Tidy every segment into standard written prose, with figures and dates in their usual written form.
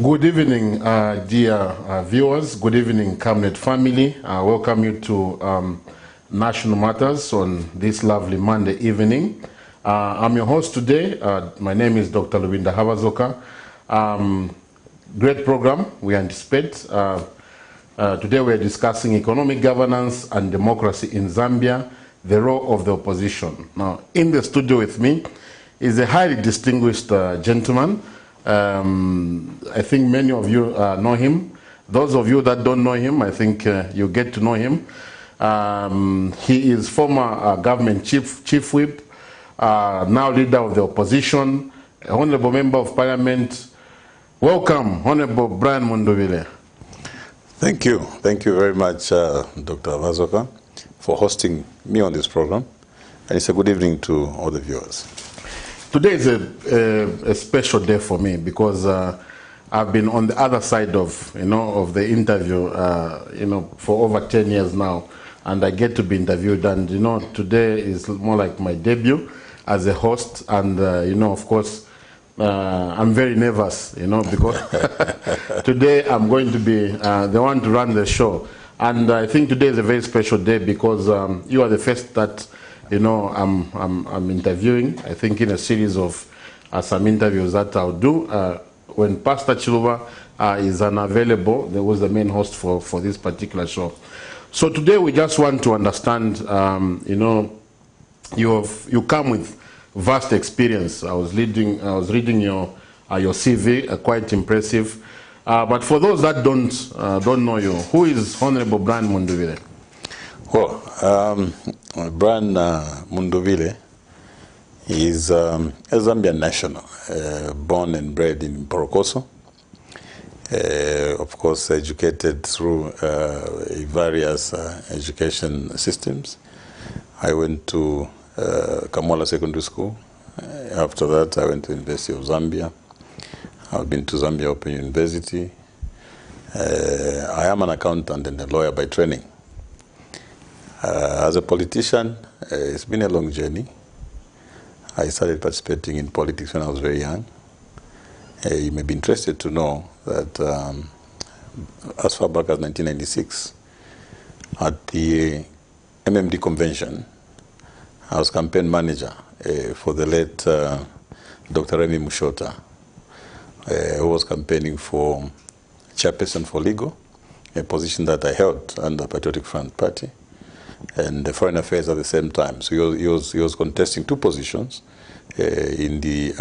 Good evening, dear viewers. Good evening, Camnet family. Welcome you to National Matters on this lovely Monday evening. I'm your host today. My name is Dr. Lubinda Havazoka. Great program we anticipate. Today we're discussing economic governance and democracy in Zambia, the role of the opposition. Now, in the studio with me is a highly distinguished gentleman. I think many of you know him. Those of you that don't know him, I think you get to know him. He is former government chief whip, now leader of the opposition, honorable member of parliament. Welcome, Honorable Brian MUNDUBILE. Thank you. Thank you very much, Dr. Havazoka, for hosting me on this program. And it's a good evening to all the viewers. Today is a special day for me because I've been on the other side of the interview for over 10 years now, and I get to be interviewed. And today is more like my debut as a host, and of course I'm very nervous, because today I'm going to be the one to run the show, and I think today is a very special day because you are the first that I'm interviewing, I think, in a series of some interviews that I'll do. When Pastor Chiluba is unavailable, there was the main host for this particular show. So today we just want to understand, you come with vast experience. I was reading your CV, quite impressive. But for those that don't know you, who is Honorable Brian MUNDUBILE? Well, Brian MUNDUBILE is a Zambian national, born and bred in Porokoso. Of course, educated through various education systems. I went to Kamwala Secondary School. After that, I went to the University of Zambia. I've been to Zambia Open University. I am an accountant and a lawyer by training. As a politician, it's been a long journey. I started participating in politics when I was very young. You may be interested to know that as far back as 1996, at the MMD convention, I was campaign manager for the late Dr. Remy Mushota, who was campaigning for chairperson for legal, a position that I held under Patriotic Front Party, and the foreign affairs at the same time. So he was contesting two positions in the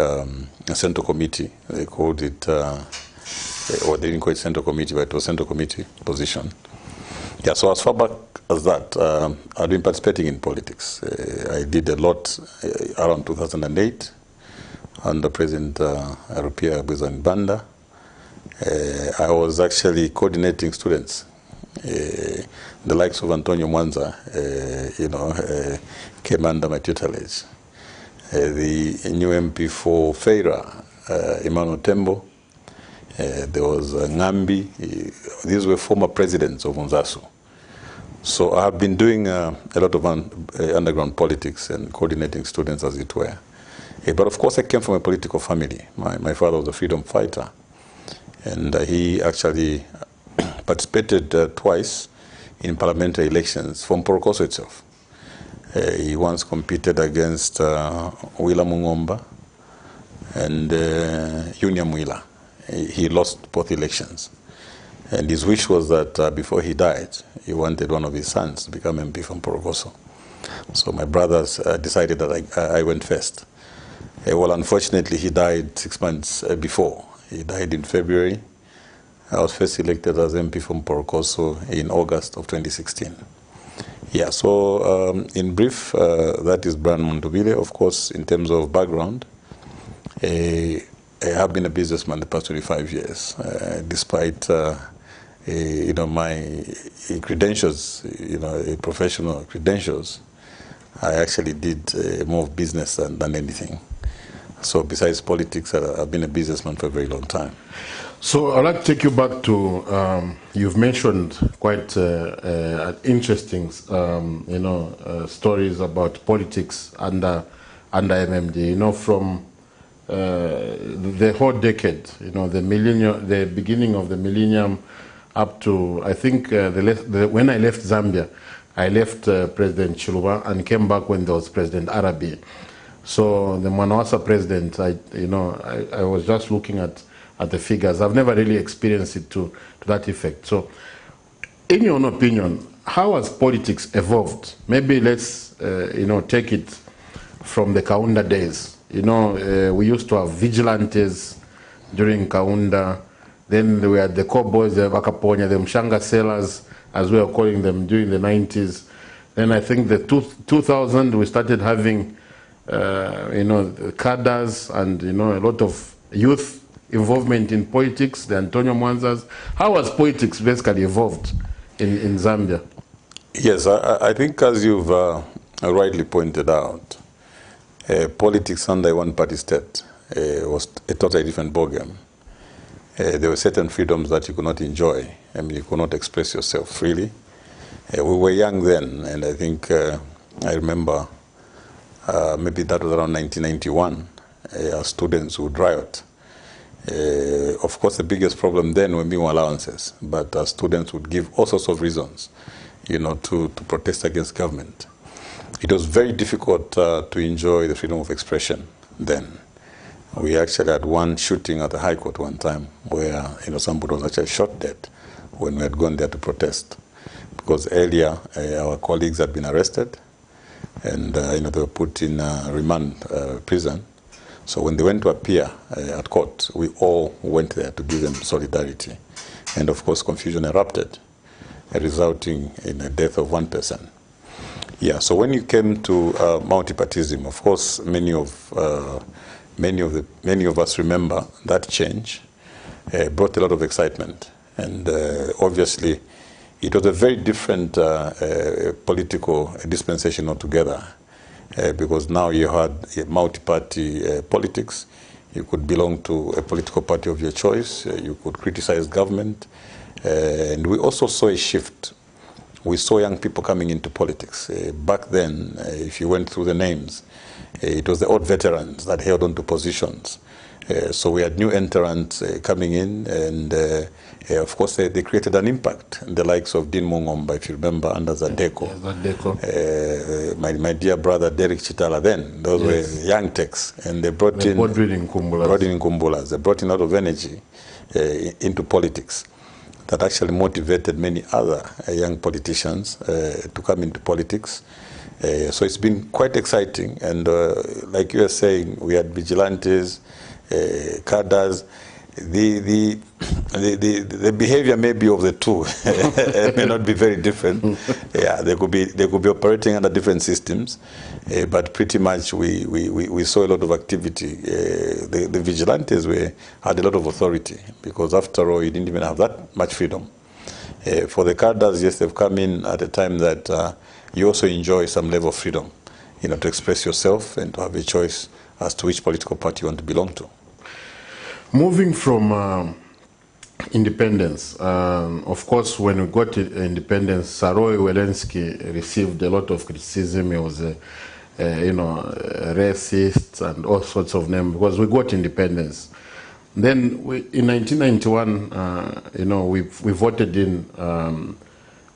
Central Committee. They called it, or they didn't call it Central Committee, but it was Central Committee position. Yeah, so as far back as that, I've been participating in politics. I did a lot around 2008 under President Rupia Bwizanibanda. I was actually coordinating students. The likes of Antonio Mwanza, came under my tutelage. The new MP for Feira, Emmanuel Tembo. There was Ngambi. These were former presidents of Unzasu. So I have been doing a lot of underground politics and coordinating students, as it were. But of course, I came from a political family. My father was a freedom fighter, and he actually participated twice in parliamentary elections from Porokoso itself. He once competed against Wila Mungomba and Yunia Mwila. He lost both elections. And his wish was that before he died, he wanted one of his sons to become MP from Porokoso. So my brothers decided that I went first. Well, unfortunately, he died 6 months before. He died in February. I was first elected as MP from Porokoso in August of 2016. Yeah, so in brief, that is Brian MUNDUBILE. Of course, in terms of background, I have been a businessman the past 25 years, despite my credentials, professional credentials. I actually did more of business than anything. So besides politics, I've been a businessman for a very long time. So I'd like to take you back to, you've mentioned quite interesting, stories about politics under MMD. From the whole decade, the millennium, the beginning of the millennium, up to I think when I left Zambia, I left President Chiluba and came back when there was President Arabi. So the Manawasa president, I was just looking at the figures. I've never really experienced it to that effect. So, in your own opinion, how has politics evolved? Maybe let's take it from the Kaunda days. We used to have vigilantes during Kaunda. Then we had the cowboys, the Vakaponya, the Mshanga sellers, as we were calling them during the 90s. Then I think the 2000 we started having, cadres and a lot of youth involvement in politics, the Antonio Mwanzas. How has politics basically evolved in Zambia? Yes, I think as you've rightly pointed out, politics under a one-party state was a totally different ballgame. There were certain freedoms that you could not enjoy. I mean, you could not express yourself freely. We were young then, and I think I remember maybe that was around 1991. Our students would riot. Of course, the biggest problem then were meal allowances, but our students would give all sorts of reasons, to protest against government. It was very difficult to enjoy the freedom of expression then. We actually had one shooting at the High Court one time where somebody was actually shot dead when we had gone there to protest, because earlier our colleagues had been arrested and they were put in remand prison. So when they went to appear at court, we all went there to give them solidarity, and of course confusion erupted, resulting in the death of one person. Yeah. So when you came to multipartism, of course, many of us remember that change brought a lot of excitement, and obviously it was a very different political dispensation altogether, because now you had multi-party politics. You could belong to a political party of your choice. You could criticize government, and we also saw a shift. We saw young people coming into politics. Back then, if you went through the names, it was the old veterans that held on to positions. So we had new entrants coming in, and of course they created an impact. The likes of Dean Mungomba, if you remember, under Zadeko. My dear brother Derek Chitala then, those were young techs, and they brought in Kumbulas. They brought in a lot of energy into politics that actually motivated many other young politicians to come into politics. So it's been quite exciting, and like you were saying, we had vigilantes, cadres. The behavior maybe of the two may not be very different. Yeah, they could be operating under different systems, but pretty much we saw a lot of activity. The vigilantes had a lot of authority, because after all, you didn't even have that much freedom. For the cadres, yes, they've come in at a time that you also enjoy some level of freedom, to express yourself and to have a choice as to which political party you want to belong to. Moving from independence, of course, when we got independence, Saroy Welensky received a lot of criticism. He was a racist and all sorts of names, because we got independence. Then in 1991, we voted in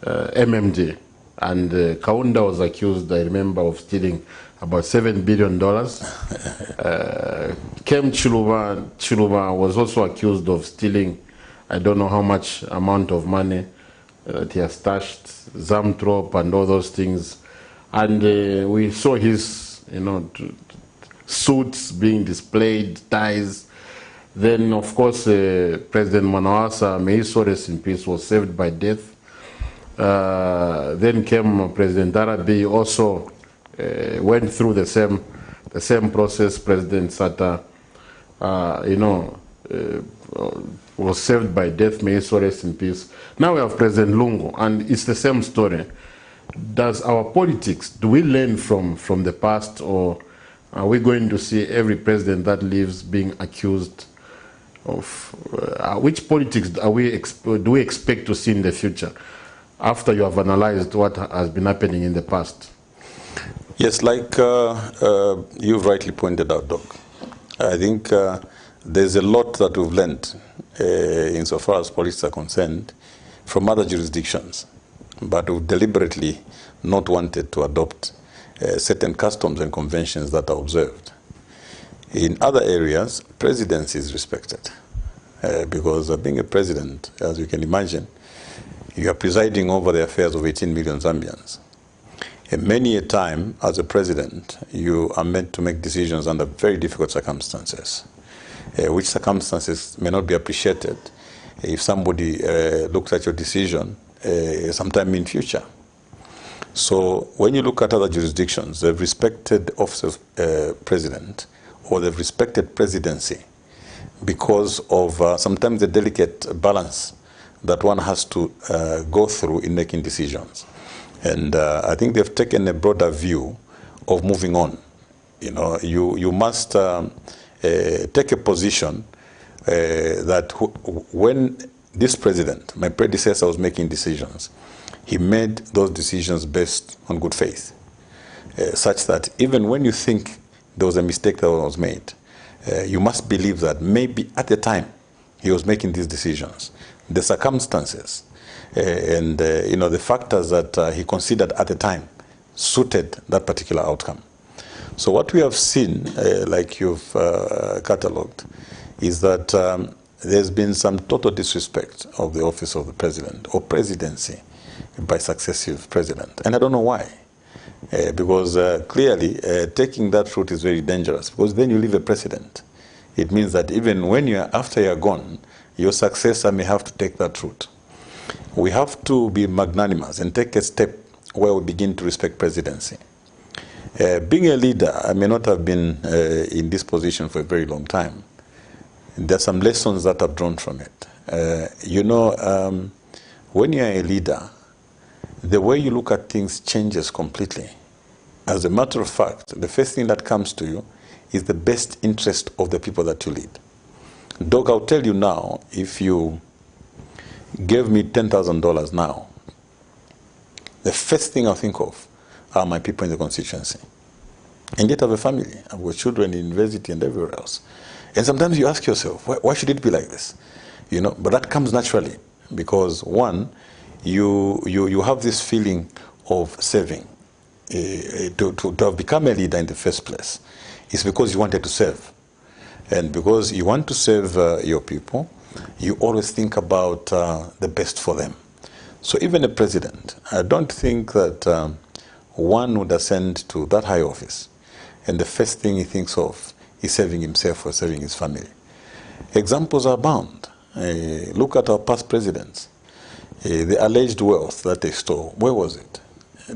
MMD, and Kaunda was accused, I remember, of stealing about $7 billion. Kem Chiluba was also accused of stealing, I don't know how much amount of money that he has stashed, Zamtrop and all those things. And we saw his, suits being displayed, ties. Then, of course, President Manawasa, may he so rest in peace, was saved by death. Then came President Arabi, also went through the same process. President Sata, was saved by death. May he so rest in peace. Now we have President Lungu, and it's the same story. Does our politics, do we learn from the past, or are we going to see every president that lives being accused of? Which politics do we expect to see in the future, after you have analyzed what has been happening in the past? Yes, like you've rightly pointed out, Doc. I think there's a lot that we've learned insofar as police are concerned from other jurisdictions, but we've deliberately not wanted to adopt certain customs and conventions that are observed. In other areas, presidency is respected because being a president, as you can imagine, you are presiding over the affairs of 18 million Zambians. And many a time, as a president, you are meant to make decisions under very difficult circumstances, which circumstances may not be appreciated if somebody looks at your decision sometime in future. So when you look at other jurisdictions, they've respected office of president, or they've respected presidency because of sometimes the delicate balance that one has to go through in making decisions. And I think they've taken a broader view of moving on. You know, you must take a position that when this president, my predecessor, was making decisions, he made those decisions based on good faith, such that even when you think there was a mistake that was made, you must believe that maybe at the time he was making these decisions, the circumstances and you know, the factors that he considered at the time suited that particular outcome. So what we have seen, like you've catalogued, is that there's been some total disrespect of the office of the president or presidency by successive president. And I don't know why. Because clearly taking that route is very dangerous, because then you leave a precedent. It means that even when after you're gone, your successor may have to take that route. We have to be magnanimous and take a step where we begin to respect presidency. Being a leader, I may not have been in this position for a very long time. There are some lessons that I've drawn from it. You know, when you're a leader, the way you look at things changes completely. As a matter of fact, the first thing that comes to you is the best interest of the people that you lead. Doc, I'll tell you now, if you gave me $10,000 now, the first thing I'll think of are my people in the constituency. And yet I have a family, I've got children in university and everywhere else. And sometimes you ask yourself, why should it be like this? You know, but that comes naturally because one, you have this feeling of serving. To have become a leader in the first place is because you wanted to serve. And because you want to serve your people, you always think about the best for them. So even a president, I don't think that one would ascend to that high office and the first thing he thinks of is serving himself or serving his family. Examples are abound. Look at our past presidents. The alleged wealth that they stole, where was it?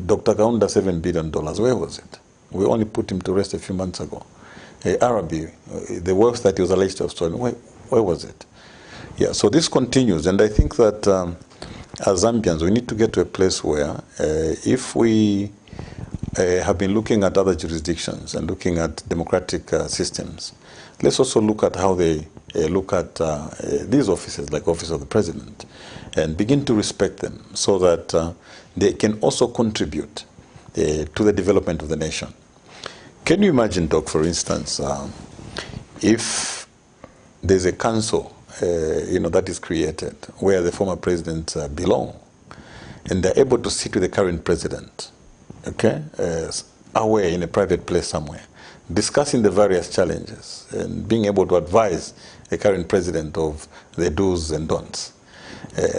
Dr. Kaunda, $7 billion, where was it? We only put him to rest a few months ago. Arabi, the wealth that he was alleged to have stolen, where was it? Yeah, so this continues, and I think that as Zambians, we need to get to a place where if we have been looking at other jurisdictions and looking at democratic systems, let's also look at how they look at these offices, like Office of the President, and begin to respect them so that they can also contribute to the development of the nation. Can you imagine, Doc, for instance, if there's a council that is created where the former presidents belong, and they're able to sit with the current president, okay, away in a private place somewhere, discussing the various challenges and being able to advise the current president of the do's and don'ts.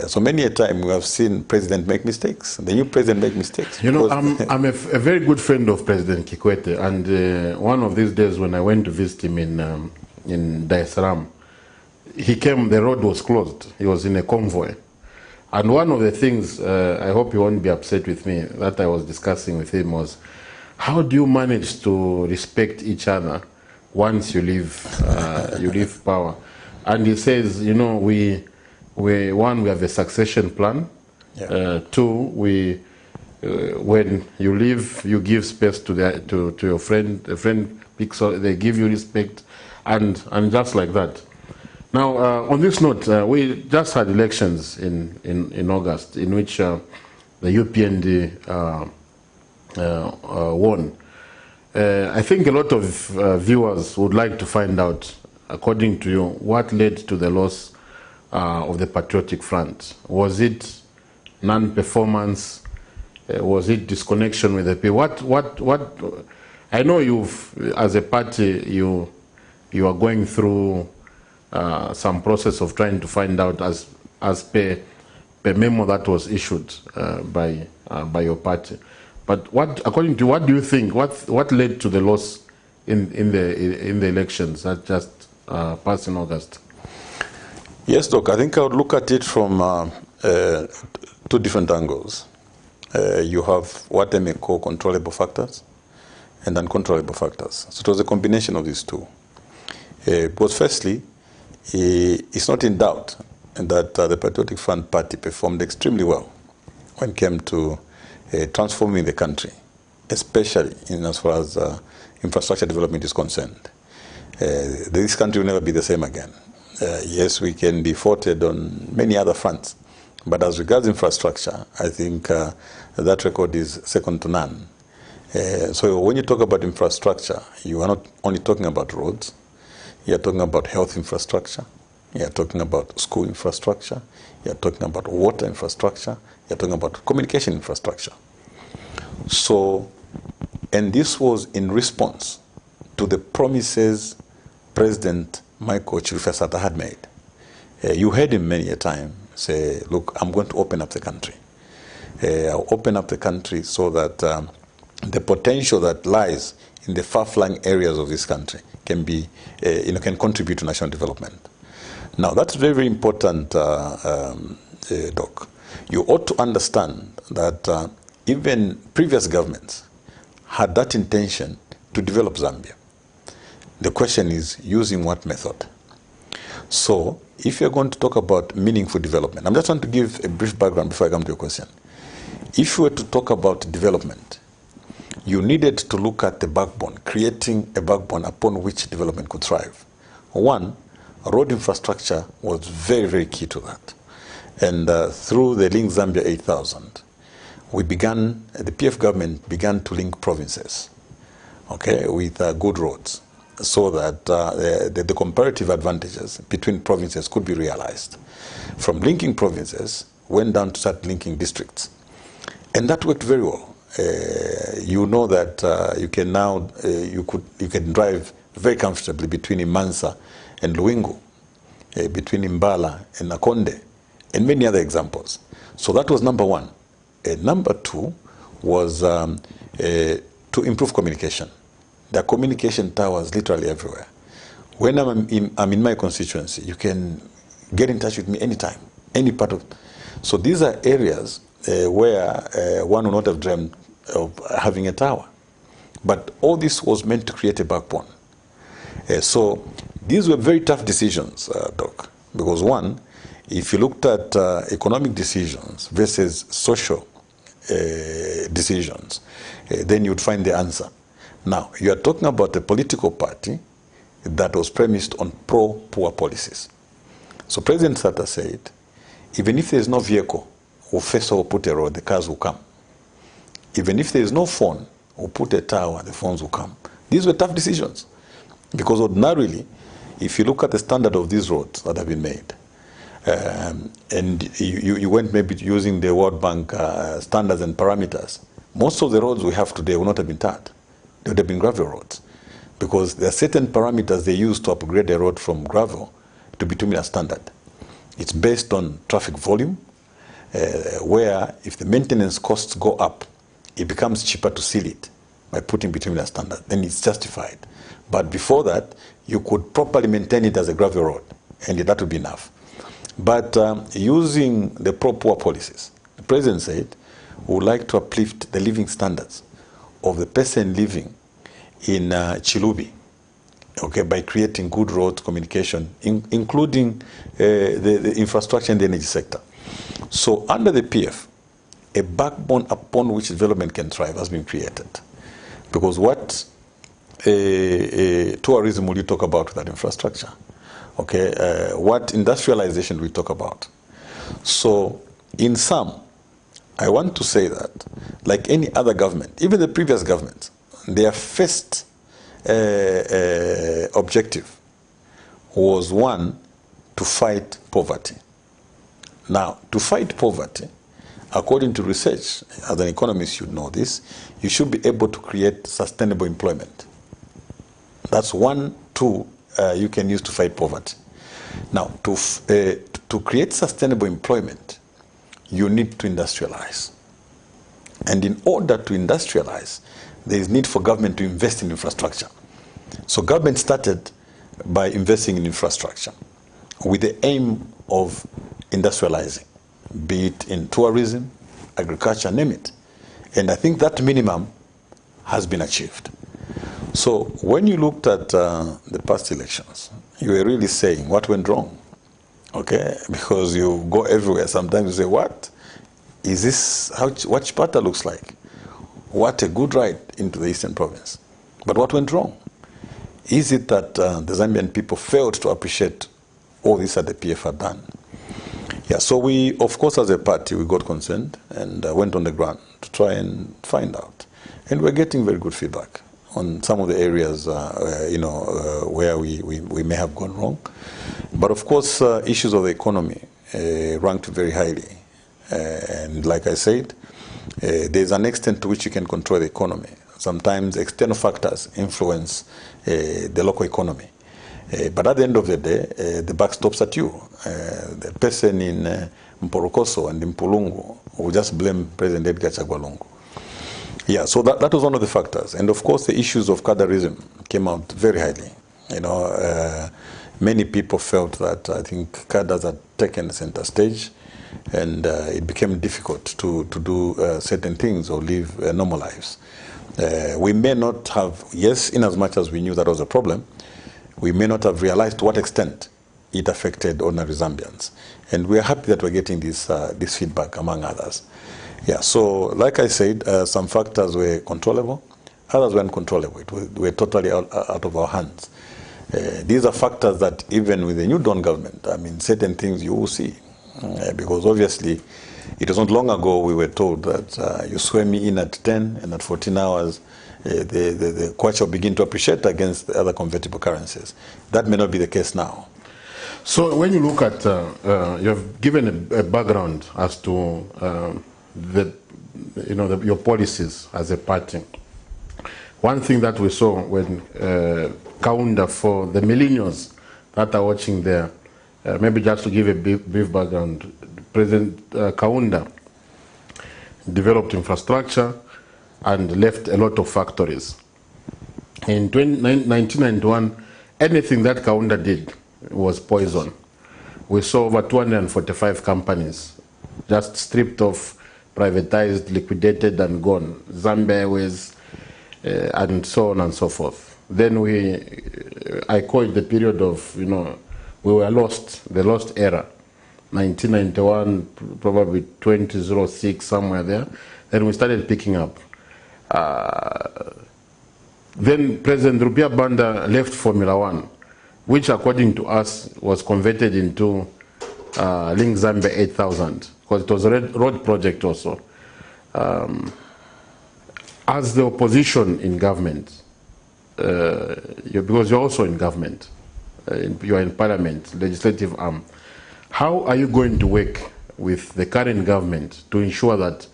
So many a time we have seen president make mistakes, the new president make mistakes. You know, I'm a very good friend of President Kikwete, and one of these days when I went to visit him in Dar es Salaam, he came, the road was closed, he was in a convoy. And one of the things, I hope you won't be upset with me, that I was discussing with him was, how do you manage to respect each other once you leave power? And he says, you know, we have a succession plan. Yeah. Two, when you leave, you give space to your friend. A friend picks up, they give you respect, and just like that. Now, on this note, we just had elections in August, in which the UPND won. I think a lot of viewers would like to find out, according to you, what led to the loss of the Patriotic Front. Was it non-performance? Was it disconnection with the people? What? I know as a party, you are going through some process of trying to find out as per memo that was issued by your party. But according to you, what do you think? What led to the loss in the elections that just passed in August? Yes, Doc. I think I would look at it from two different angles. You have what I may call controllable factors and uncontrollable factors. So it was a combination of these two. Because firstly, it's not in doubt that the Patriotic Front Party performed extremely well when it came to transforming the country, especially in as far as infrastructure development is concerned. This country will never be the same again. Yes, we can be faulted on many other fronts, but as regards infrastructure, I think that record is second to none. So when you talk about infrastructure, you are not only talking about roads, you are talking about health infrastructure, you are talking about school infrastructure, you are talking about water infrastructure, you are talking about communication infrastructure. So, and this was in response to the promises President Michael Chilufya had made. You heard him many a time say, look, I'm going to open up the country. I'll open up the country so that the potential that lies in the far-flung areas of this country can be, can contribute to national development. Now, that's very, very important, Doc. You ought to understand that even previous governments had that intention to develop Zambia. The question is, using what method? So, if you're going to talk about meaningful development, I'm just trying to give a brief background before I come to your question. If you were to talk about development, you needed to look at the backbone, creating a backbone upon which development could thrive. One, road infrastructure was very, very key to that. And through the Link Zambia 8000, the PF government began to link provinces, okay, with good roads, so that the comparative advantages between provinces could be realized. From linking provinces, went down to start linking districts. And that worked very well. You know that you can now, you can drive very comfortably between Imansa and Luingu, between Imbala and Nakonde, and many other examples. So that was number one. Number two was to improve communication. There are communication towers literally everywhere. When I'm in my constituency, you can get in touch with me anytime, any part of. So these are areas where one would not have dreamed of having a tower. But all this was meant to create a backbone. So these were very tough decisions, Doc, because one, if you looked at economic decisions versus social decisions, then you'd find the answer. Now, you are talking about a political party that was premised on pro-poor policies. So President Sata said, even if there is no vehicle, we'll first of all put a road, the cars will come. Even if there is no phone, we'll put a tower, the phones will come. These were tough decisions. Because ordinarily, if you look at the standard of these roads that have been made, and you went maybe using the World Bank standards and parameters, most of the roads we have today would not have been tarred. They would have been gravel roads. Because there are certain parameters they use to upgrade a road from gravel to bituminous standard. It's based on traffic volume, where if the maintenance costs go up, it becomes cheaper to seal it by putting bituminous standard. Then it's justified. But before that, you could properly maintain it as a gravel road, and that would be enough. But using the pro-poor policies, the President said, we would like to uplift the living standards of the person living in Chilubi, okay, by creating good road communication, including the infrastructure and the energy sector. So under the PF, a backbone upon which development can thrive has been created. Because what tourism will you talk about without infrastructure? Okay, what industrialization will we talk about? So in sum, I want to say that, like any other government, even the previous government, their first objective was, one, to fight poverty. Now, to fight poverty, according to research, as an economist you know this, you should be able to create sustainable employment. That's one tool you can use to fight poverty. Now, to create sustainable employment, you need to industrialize. And in order to industrialize, there is need for government to invest in infrastructure. So government started by investing in infrastructure with the aim of industrializing, be it in tourism, agriculture, name it. And I think that minimum has been achieved. So when you looked at the past elections, you were really saying what went wrong, okay? Because you go everywhere. Sometimes you say, what? Is this what Chapter looks like? What a good ride into the Eastern Province. But what went wrong? Is it that the Zambian people failed to appreciate all this that the PF had done? Yeah, so we, of course, as a party, we got concerned and went on the ground to try and find out. And we're getting very good feedback on some of the areas, where we may have gone wrong. But of course, issues of the economy ranked very highly. And like I said, there's an extent to which you can control the economy. Sometimes external factors influence the local economy. But at the end of the day, the buck stops at you. The person in Mporokoso and in Mpulungu will just blame President Edgar Chagwa Lungu. Yeah, so that was one of the factors. And of course, the issues of cadreism came out very highly. You know, many people felt that, I think, cadres had taken center stage, and it became difficult to do certain things or live normal lives. We may not have, yes, in as much as we knew that was a problem, we may not have realized to what extent it affected ordinary Zambians. And we are happy that we're getting this feedback, among others. Yeah, so like I said, some factors were controllable, others were uncontrollable. Were totally out of our hands. These are factors that even with the new Dawn government, I mean, certain things you will see. Because obviously, it was not long ago we were told that you swear me in at 10 and at 14 hours, the kwacha will begin to appreciate against the other convertible currencies. That may not be the case now. So when you look at, you have given a background as to your policies as a party. One thing that we saw when Kaunda, for the millennials that are watching there, maybe just to give a brief background, President Kaunda developed infrastructure and left a lot of factories. In 1991, anything that Kaunda did was poison. We saw over 245 companies just stripped off, privatized, liquidated, and gone. Zambia Airways, and so on and so forth. Then I call it the period of, we were lost, the lost era. 1991, probably 2006, somewhere there. Then we started picking up. Then President Rupia Banda left Formula One, which according to us was converted into Link Zambia 8000, because it was a road project also. As the opposition in government, because you're also in government, you're in parliament, legislative arm, how are you going to work with the current government to ensure that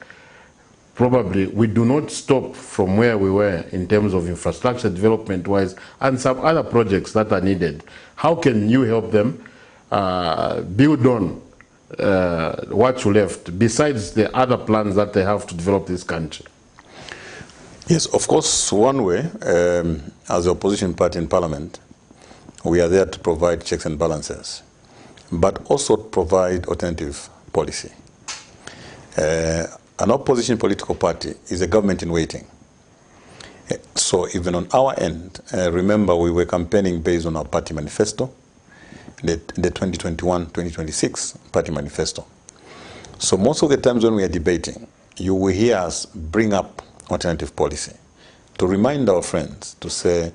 probably we do not stop from where we were in terms of infrastructure development wise and some other projects that are needed? How can you help them build on what you left, besides the other plans that they have to develop this country? Yes, of course, one way, as the opposition party in parliament, we are there to provide checks and balances, but also provide alternative policy. An opposition political party is a government in waiting. So even on our end, remember we were campaigning based on our party manifesto, the 2021-2026 party manifesto. So most of the times when we are debating, you will hear us bring up alternative policy to remind our friends to say,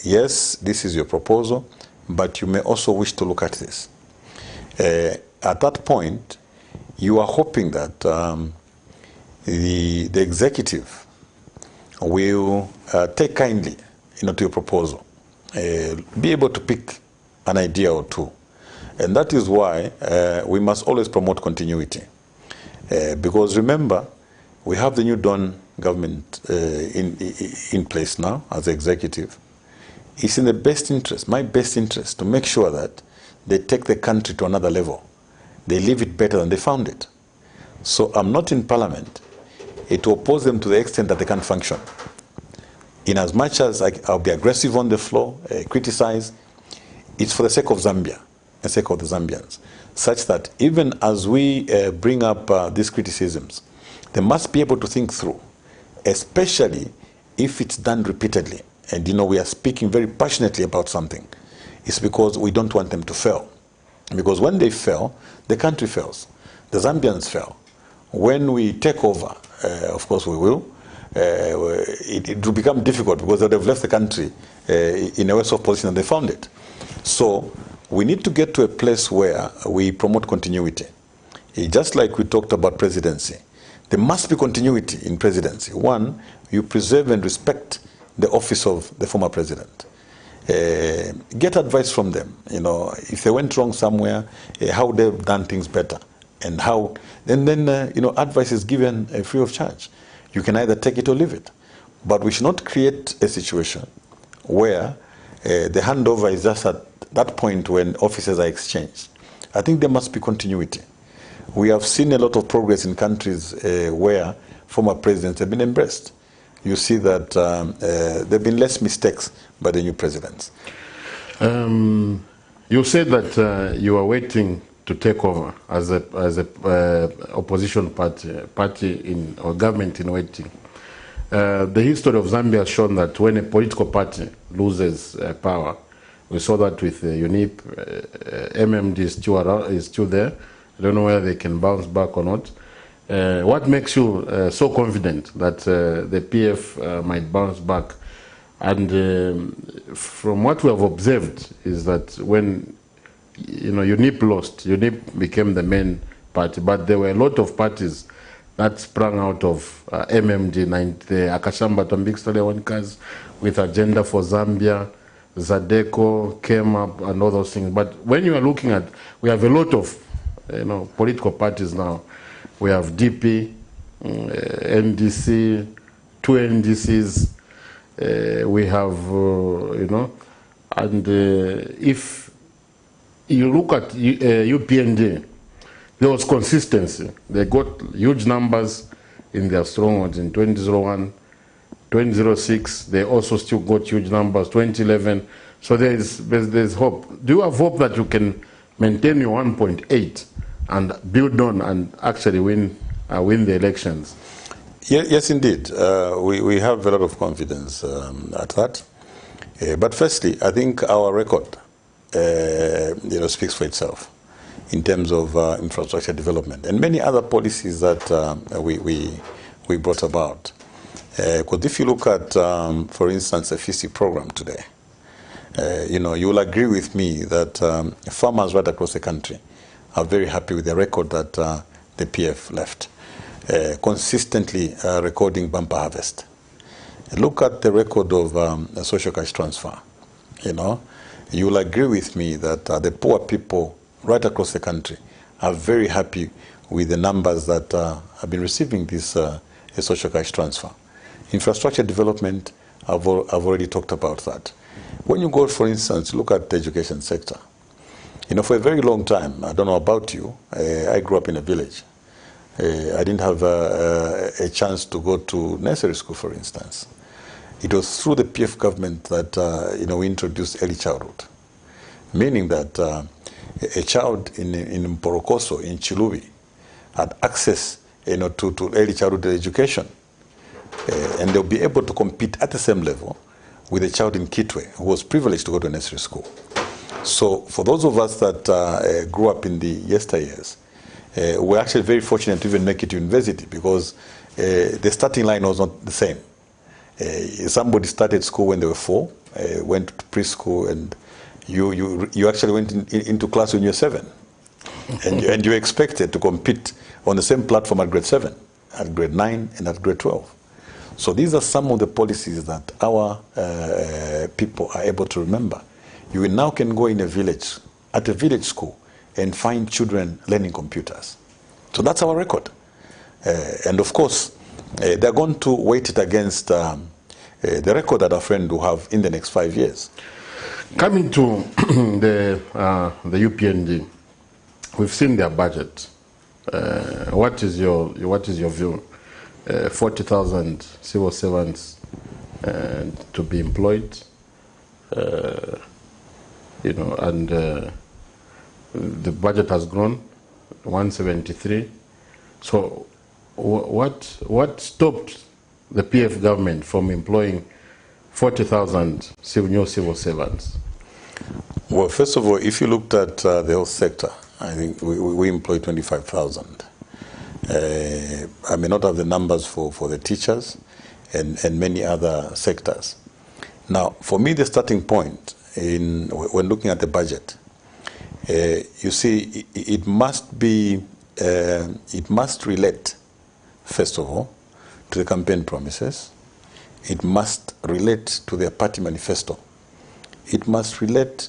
yes, this is your proposal, but you may also wish to look at this. At that point, you are hoping that the executive will take kindly, to your proposal, be able to pick an idea or two. And that is why we must always promote continuity. Because remember, we have the new Dawn government in place now as the executive. It's in the best interest, my best interest, to make sure that they take the country to another level. They leave it better than they found it. So I'm not in parliament to oppose them to the extent that they can't function. In as much as I'll be aggressive on the floor, criticize, it's for the sake of Zambia, the sake of the Zambians, such that even as we bring up these criticisms, they must be able to think through, especially if it's done repeatedly. And we are speaking very passionately about something. It's because we don't want them to fail. Because when they fail, the country fails. The Zambians fail. When we take over, of course we will, it will become difficult because they would have left the country in a worse off position than they found it. So we need to get to a place where we promote continuity. Just like we talked about presidency, there must be continuity in presidency. One, you preserve and respect the office of the former president. Get advice from them. If they went wrong somewhere, how they've done things better, and how. And then advice is given free of charge. You can either take it or leave it. But we should not create a situation where the handover is just at that point when officers are exchanged. I think there must be continuity. We have seen a lot of progress in countries where former presidents have been embraced. You see that there have been less mistakes by the new presidents. You said that you are waiting to take over as a opposition party in or government in waiting. The history of Zambia has shown that when a political party loses power, we saw that with UNIP, MMD is still there. I don't know whether they can bounce back or not. What makes you so confident that the PF might bounce back? And from what we have observed is that when UNIP lost, UNIP became the main party, but there were a lot of parties that sprang out of MMD, the Akashamba Tambik with Agenda for Zambia, Zadeco came up and all those things. But when you are looking at, we have a lot of political parties now. We have DP, NDC, two NDCs, we have, and if you look at UPND, there was consistency. They got huge numbers in their strongholds in 2001, 2006. They also still got huge numbers, 2011. So there's hope. Do you have hope that you can maintain your 1.8 and build on and actually win the elections? Yes, indeed. We have a lot of confidence at that. But firstly, I think our record speaks for itself in terms of infrastructure development and many other policies that we brought about. Because if you look at, for instance, the FISI program today, you will agree with me that farmers right across the country are very happy with the record that the PF left, consistently recording bumper harvest. Look at the record of social cash transfer. You will agree with me that the poor people right across the country are very happy with the numbers that have been receiving this social cash transfer. Infrastructure development, I've already talked about that. When you go, for instance, look at the education sector. For a very long time, I don't know about you, I grew up in a village. I didn't have a chance to go to nursery school, for instance. It was through the PF government that we introduced early childhood, meaning that a child in Mporokoso, in Chilubi, had access to early childhood education, and they'll be able to compete at the same level with a child in Kitwe who was privileged to go to a nursery school. So for those of us that grew up in the yesteryears, we're actually very fortunate to even make it to university because the starting line was not the same. Somebody started school when they were 4, went to preschool, and you actually went into class when you were 7. And you're expected to compete on the same platform at grade 7, at grade 9, and at grade 12. So these are some of the policies that our people are able to remember. You now can go in a village, at a village school, and find children learning computers. So that's our record. And of course, they're going to weight it against the record that our friend will have in the next 5 years. Coming to the UPND, we've seen their budget. What is your view? 40,000 civil servants to be employed, and the budget has grown 173. So what stopped the PF government from employing 40,000 new civil servants? Well, first of all, if you looked at the health sector, I think we employ 25,000. I may not have the numbers for the teachers and many other sectors. Now, for me, the starting point when looking at the budget, you see, it must relate, first of all, to the campaign promises. It must relate to their party manifesto. It must relate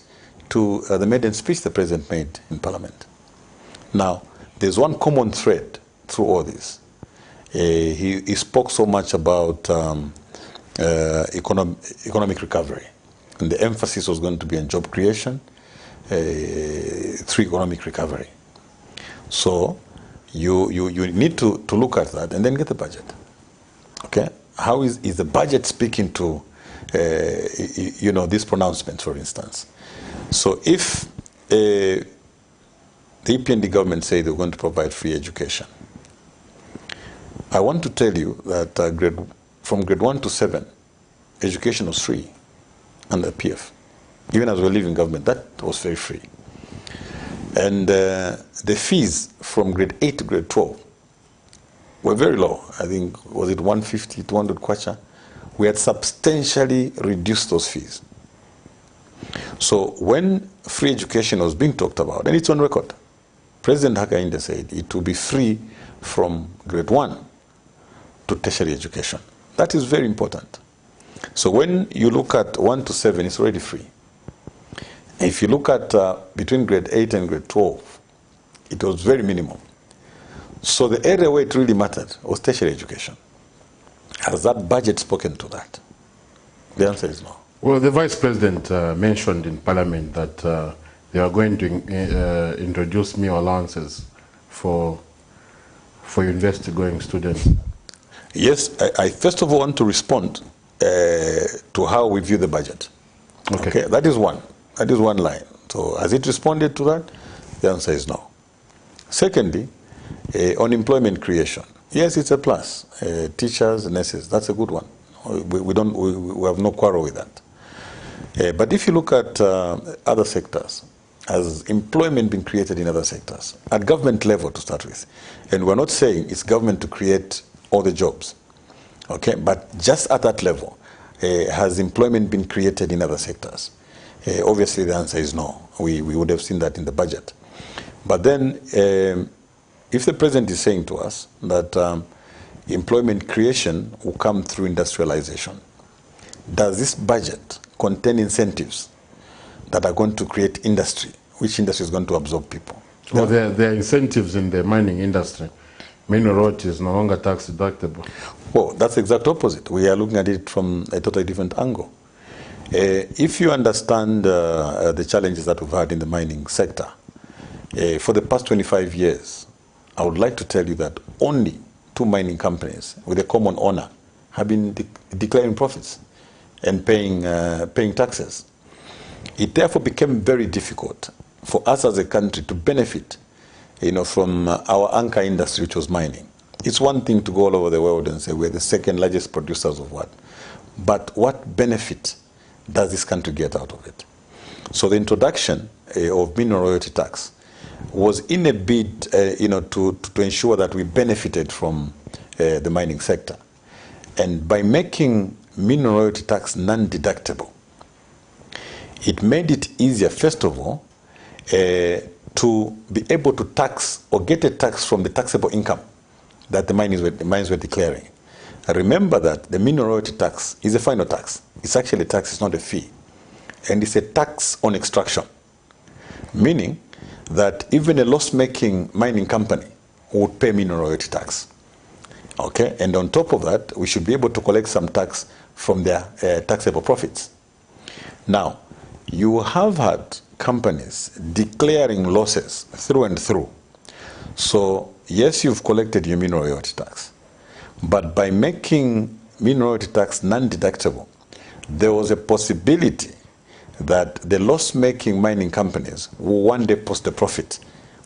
to the maiden speech the president made in Parliament. Now, there's one common thread through all this. He spoke so much about economic recovery, and the emphasis was going to be on job creation through economic recovery. So you need to look at that and then get the budget. Okay, how is the budget speaking to these pronouncements, for instance? So if the EPND government say they're going to provide free education, I want to tell you that from grade 1 to 7, education was free under PF. Even as we live in government, that was very free. And the fees from grade 8 to grade 12 were very low. I think, was it 150, 200 kwacha? We had substantially reduced those fees. So when free education was being talked about, and it's on record, President Hakainde said it will be free from grade 1 to tertiary education. That is very important. So when you look at 1 to 7, it's already free. If you look at between grade 8 and grade 12, it was very minimum. So the area where it really mattered was tertiary education. Has that budget spoken to that? The answer is no. Well, the Vice President mentioned in Parliament that they are going to introduce meal allowances for university-going students. Yes, I first of all want to respond to how we view the budget. Okay, that is one. That is one line. So has it responded to that? The answer is no. Secondly, on employment creation, yes, it's a plus. Teachers, nurses, that's a good one. We have no quarrel with that. But if you look at other sectors, has employment been created in other sectors at government level to start with? And we're not saying it's government to create all the jobs, okay? But just at that level, has employment been created in other sectors? Obviously, the answer is no. We would have seen that in the budget. But then, if the president is saying to us that employment creation will come through industrialization, does this budget contain incentives that are going to create industry? Which industry is going to absorb people? Well, there are incentives in the mining industry. Mineral royalties no longer tax deductible. Well, that's the exact opposite. We are looking at it from a totally different angle. If you understand the challenges that we've had in the mining sector, for the past 25 years, I would like to tell you that only 2 mining companies with a common owner have been declaring profits and paying taxes. It therefore became very difficult for us as a country to benefit from our anchor industry, which was mining. It's one thing to go all over the world and say we're the second largest producers of what, but what benefit does this country get out of it? So the introduction of mineral royalty tax was in a bid, to ensure that we benefited from the mining sector. And by making mineral royalty tax non-deductible, it made it easier, first of all, to be able to tax or get a tax from the taxable income that the mines were declaring. Remember that the mineral royalty tax is a final tax. It's actually a tax, it's not a fee. And it's a tax on extraction, meaning that even a loss-making mining company would pay mineral royalty tax. Okay, and on top of that, we should be able to collect some tax from their taxable profits. Now, you have had companies declaring losses through and through. So, yes, you've collected your mineral royalty tax, but by making mineral royalty tax non-deductible, there was a possibility that the loss-making mining companies will one day post a profit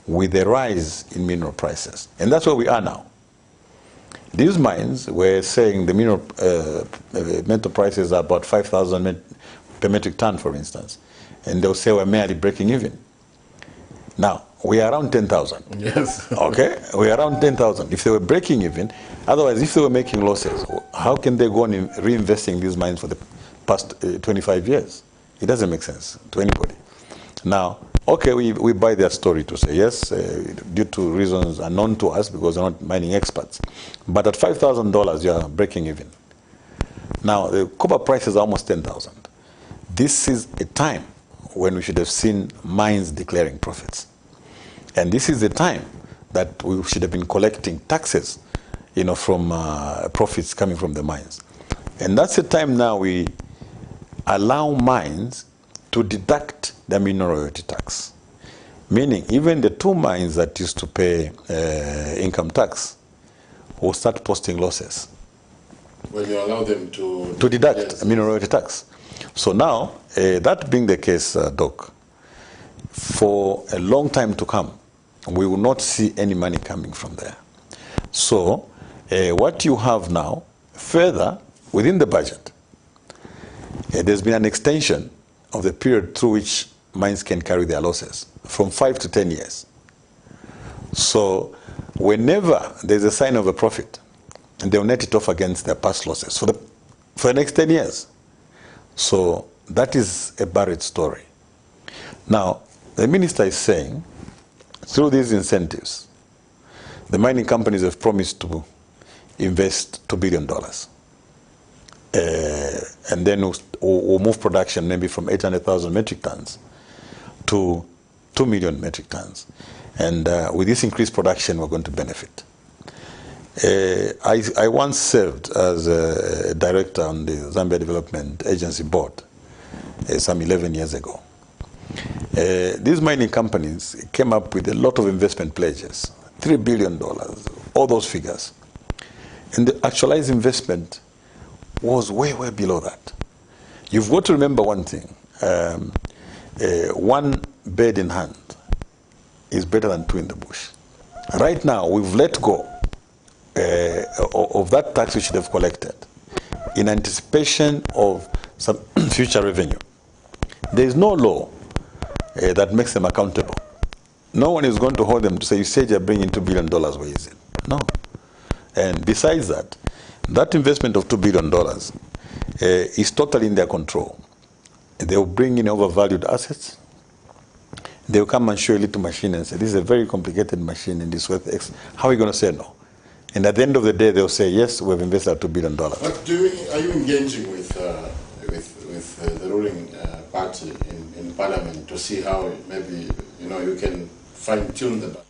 with a rise in mineral prices. And that's where we are now. These mines were saying the mineral metal prices are about 5,000 per metric ton, for instance. And they'll say we're merely breaking even. Now, we are around 10,000. Yes. Okay? We are around 10,000. If they were breaking even, otherwise, if they were making losses, how can they go on in reinvesting these mines for the past 25 years? It doesn't make sense to anybody. Now, okay, we buy their story to say, yes, due to reasons unknown to us because we're not mining experts. But at $5,000, you are breaking even. Now, the copper price is almost 10,000. This is a time when we should have seen mines declaring profits. And this is the time that we should have been collecting taxes, from profits coming from the mines. And that's the time now we allow mines to deduct the mineral royalty tax. Meaning, even the two mines that used to pay income tax will start posting losses. When you allow them to deduct yes. mineral royalty tax. So now, that being the case, Doc, for a long time to come, we will not see any money coming from there. So, what you have now, further, within the budget, there's been an extension of the period through which mines can carry their losses, from 5 to 10 years. So, whenever there's a sign of a profit, they'll net it off against their past losses for the next 10 years. So, that is a buried story. Now, the minister is saying, through these incentives, the mining companies have promised to invest $2 billion. And then we'll move production maybe from 800,000 metric tons to 2 million metric tons. And with this increased production, we're going to benefit. I once served as a director on the Zambia Development Agency board some 11 years ago. These mining companies came up with a lot of investment pledges, $3 billion, all those figures. And the actualized investment was way, way below that. You've got to remember one thing. One bird in hand is better than two in the bush. Right now, we've let go of that tax we should have collected in anticipation of some future revenue. There is no law that makes them accountable. No one is going to hold them to say, you said you're bringing $2 billion, where is it? No. And besides that, that investment of $2 billion is totally in their control. They will bring in overvalued assets. They will come and show a little machine and say, this is a very complicated machine and this worth X. How are you going to say no? And at the end of the day, they'll say, yes, we've invested $2 billion. But are you engaging with the ruling party in Parliament to see how maybe you can fine-tune the budget?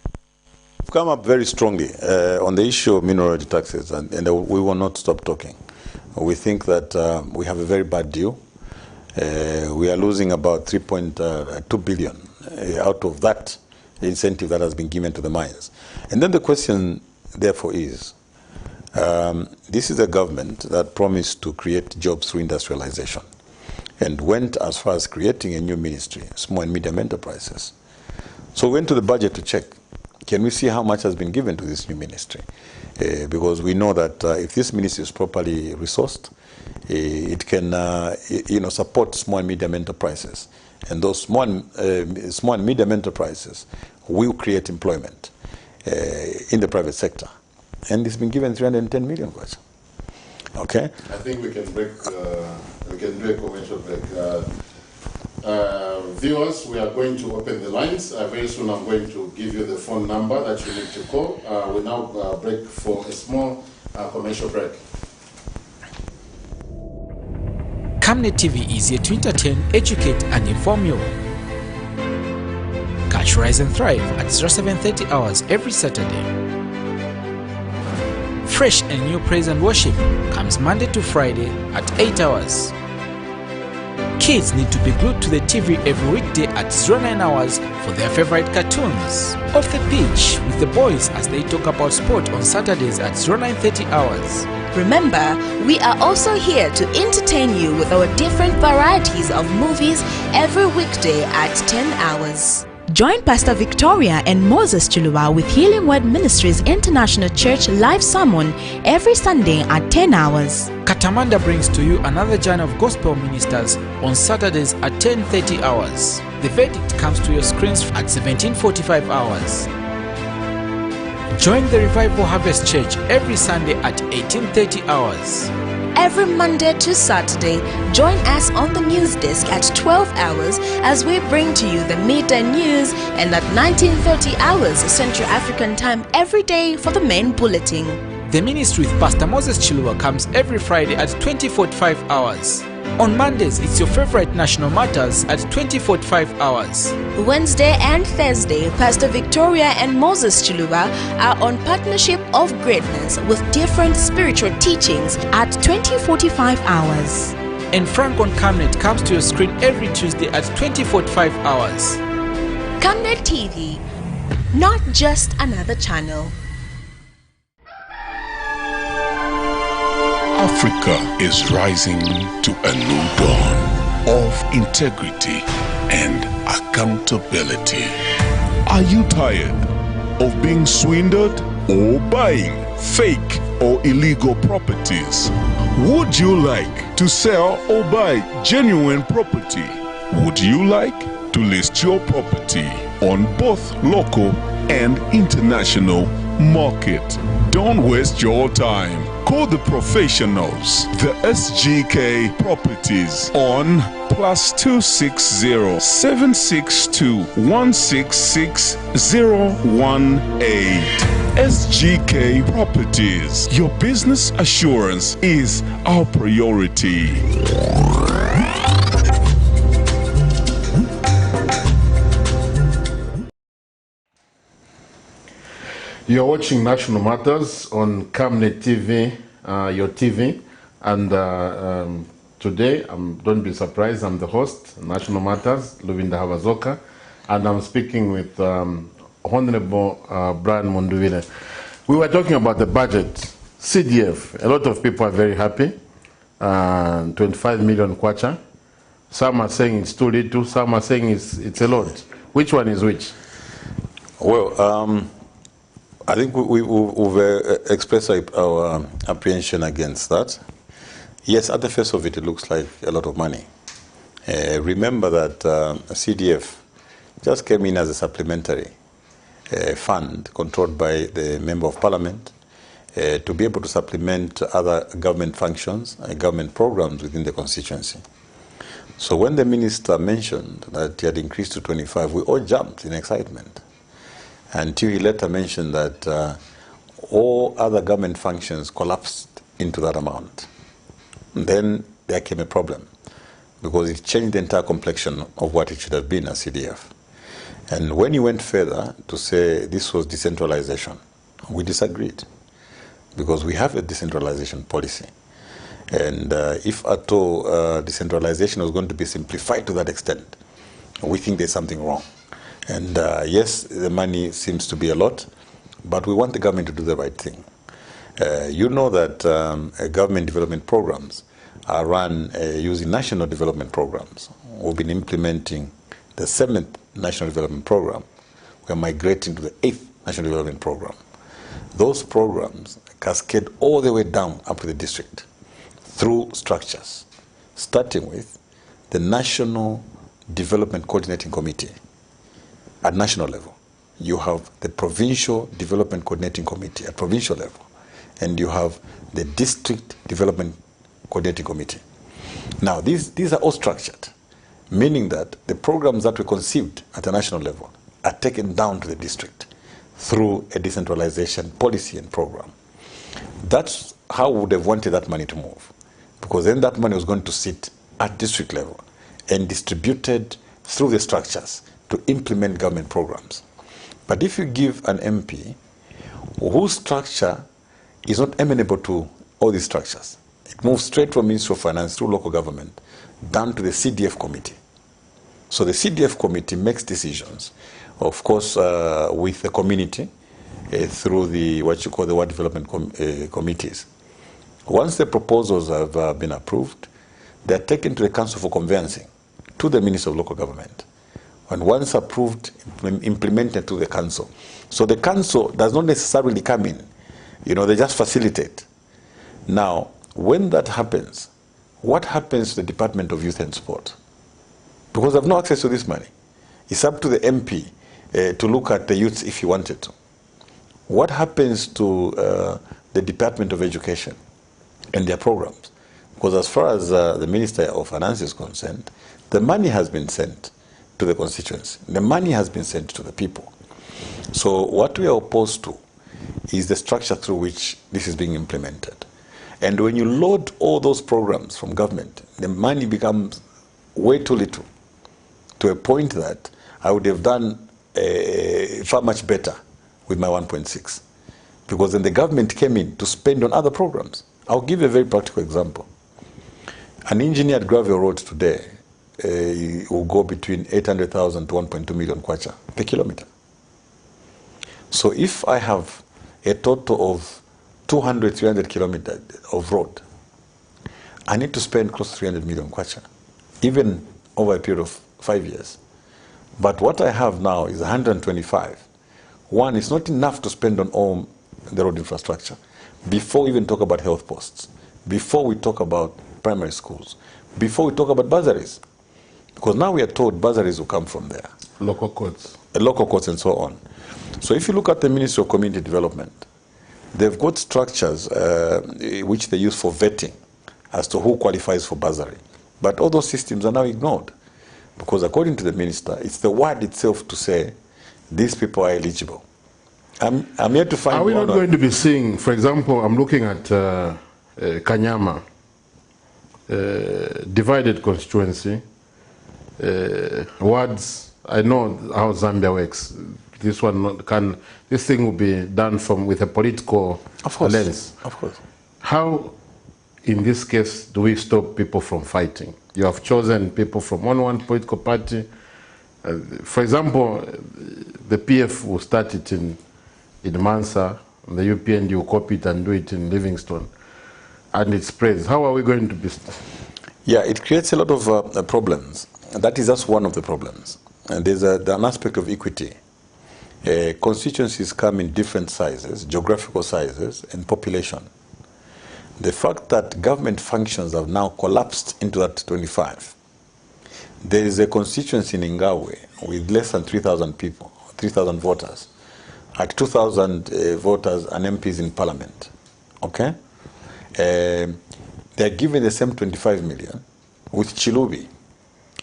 We've come up very strongly on the issue of mineral royalty taxes, and we will not stop talking. We think that we have a very bad deal. We are losing about 3.2 billion out of that incentive that has been given to the mines. And then the question, therefore, is, this is a government that promised to create jobs through industrialization and went as far as creating a new ministry, small and medium enterprises. So we went to the budget to check, can we see how much has been given to this new ministry? Because we know that if this ministry is properly resourced, it can support small and medium enterprises. And those small and medium enterprises will create employment in the private sector. And it's been given 310 million. Okay? I think we can do a commercial break. Viewers, we are going to open the lines. Very soon I'm going to give you the phone number that you need to call. We now break for a small commercial break. Camnet TV is here to entertain, educate and inform you. Catch Rise and Thrive at 07:30 hours every Saturday. Fresh and new praise and worship comes Monday to Friday at 8 hours. Kids need to be glued to the TV every weekday at 09 hours for their favorite cartoons. Off the pitch with the boys as they talk about sport on Saturdays at 09:30 hours. Remember, we are also here to entertain you with our different varieties of movies every weekday at 10 hours. Join Pastor Victoria and Moses Chuluwa with Healing Word Ministries International Church live sermon every Sunday at 10 hours. Katamanda brings to you another journey of gospel ministers on Saturdays at 10:30 hours. The verdict comes to your screens at 17:45 hours. Join the Revival Harvest Church every Sunday at 18:30 hours. Every Monday to Saturday, join us on the news desk at 12 hours as we bring to you the midday news, and at 19:30 hours Central African time every day for the main bulletin. The ministry with Pastor Moses Chuluwa comes every Friday at 20:45 hours. On Mondays, it's your favorite National Matters at 20:45 hours. Wednesday and Thursday, Pastor Victoria and Moses Chuluwa are on Partnership of Greatness with different spiritual teachings at 20:45 hours. And Frank on Camnet comes to your screen every Tuesday at 20:45 hours. Camnet TV, not just another channel. Africa is rising to a new dawn of integrity and accountability. Are you tired of being swindled or buying fake or illegal properties? Would you like to sell or buy genuine property? Would you like to list your property on both local and international market? Don't waste your time. Call the professionals, the SGK Properties, on +260 762 166 018. SGK Properties. Your business assurance is our priority. You're watching National Matters on Camnet TV, your TV, and today, don't be surprised, I'm the host, National Matters, Luvinda Havazoka, and I'm speaking with Honorable Brian MUNDUBILE. We were talking about the budget, CDF. A lot of people are very happy, 25 million kwacha. Some are saying it's too little, some are saying it's a lot. Which one is which? Well, I think we've expressed our apprehension against that. Yes, at the face of it, it looks like a lot of money. Remember that CDF just came in as a supplementary fund controlled by the Member of Parliament to be able to supplement other government functions and government programs within the constituency. So when the minister mentioned that he had increased to 25, we all jumped in excitement. Until he later mentioned that all other government functions collapsed into that amount. And then there came a problem, because it changed the entire complexion of what it should have been as CDF. And when he went further to say this was decentralization, we disagreed, because we have a decentralization policy. And if at all decentralization was going to be simplified to that extent, we think there's something wrong. And yes, the money seems to be a lot, but we want the government to do the right thing. You know that government development programs are run using national development programs. We've been implementing the 7th National Development Program. We're migrating to the 8th National Development Program. Those programs cascade all the way down up to the district through structures, starting with the National Development Coordinating Committee. At national level, you have the Provincial Development Coordinating Committee at provincial level, and you have the District Development Coordinating Committee. Now, these are all structured, meaning that the programs that were conceived at a national level are taken down to the district through a decentralization policy and program. That's how we would have wanted that money to move, because then that money was going to sit at district level and distributed through the structures to implement government programs. But if you give an MP whose structure is not amenable to all these structures, it moves straight from Ministry of Finance through local government down to the CDF committee. So the CDF committee makes decisions, of course, with the community through the what you call the ward development committees. Once the proposals have been approved, they are taken to the Council for Conveyancing, to the Minister of Local Government. And once approved, implemented to the Council. So the Council does not necessarily come in. You know, they just facilitate. Now, when that happens, what happens to the Department of Youth and Sport? Because they have no access to this money. It's up to the MP to look at the youths if he wanted to. What happens to the Department of Education and their programs? Because as far as the Minister of Finance is concerned, the money has been sent to the constituency. The money has been sent to the people. So what we are opposed to is the structure through which this is being implemented. And when you load all those programs from government, the money becomes way too little, to a point that I would have done far much better with my 1.6. Because then the government came in to spend on other programs. I'll give you a very practical example. An engineered gravel road today will go between 800,000 to 1.2 million kwacha per kilometer. So if I have a total of 200, 300 kilometers of road, I need to spend close to 300 million kwacha, even over a period of 5 years. But what I have now is 125. One, it's not enough to spend on all the road infrastructure before we even talk about health posts, before we talk about primary schools, before we talk about bursaries. Because now we are told bursaries will come from there. Local courts. Local courts and so on. So if you look at the Ministry of Community Development, they've got structures which they use for vetting as to who qualifies for bursary. But all those systems are now ignored. Because according to the minister, it's the ward itself to say, these people are eligible. I'm here to find... Are we not going to be seeing, for example, I'm looking at Kanyama, divided constituency, wards. I know how Zambia works. This thing will be done with a political lens. Of course. How, in this case, do we stop people from fighting? You have chosen people from one political party. For example, the PF will start it in Mansa, and the UPND will copy it and do it in Livingstone, and it spreads. How are we going to be? Yeah, it creates a lot of problems. That is just one of the problems. And there's an aspect of equity. Constituencies come in different sizes, geographical sizes, and population. The fact that government functions have now collapsed into that 25. There is a constituency in Ingawe with less than 3,000 people, 3,000 voters. At 2,000 voters and MPs in parliament. Okay? They're given the same 25 million with Chilubi.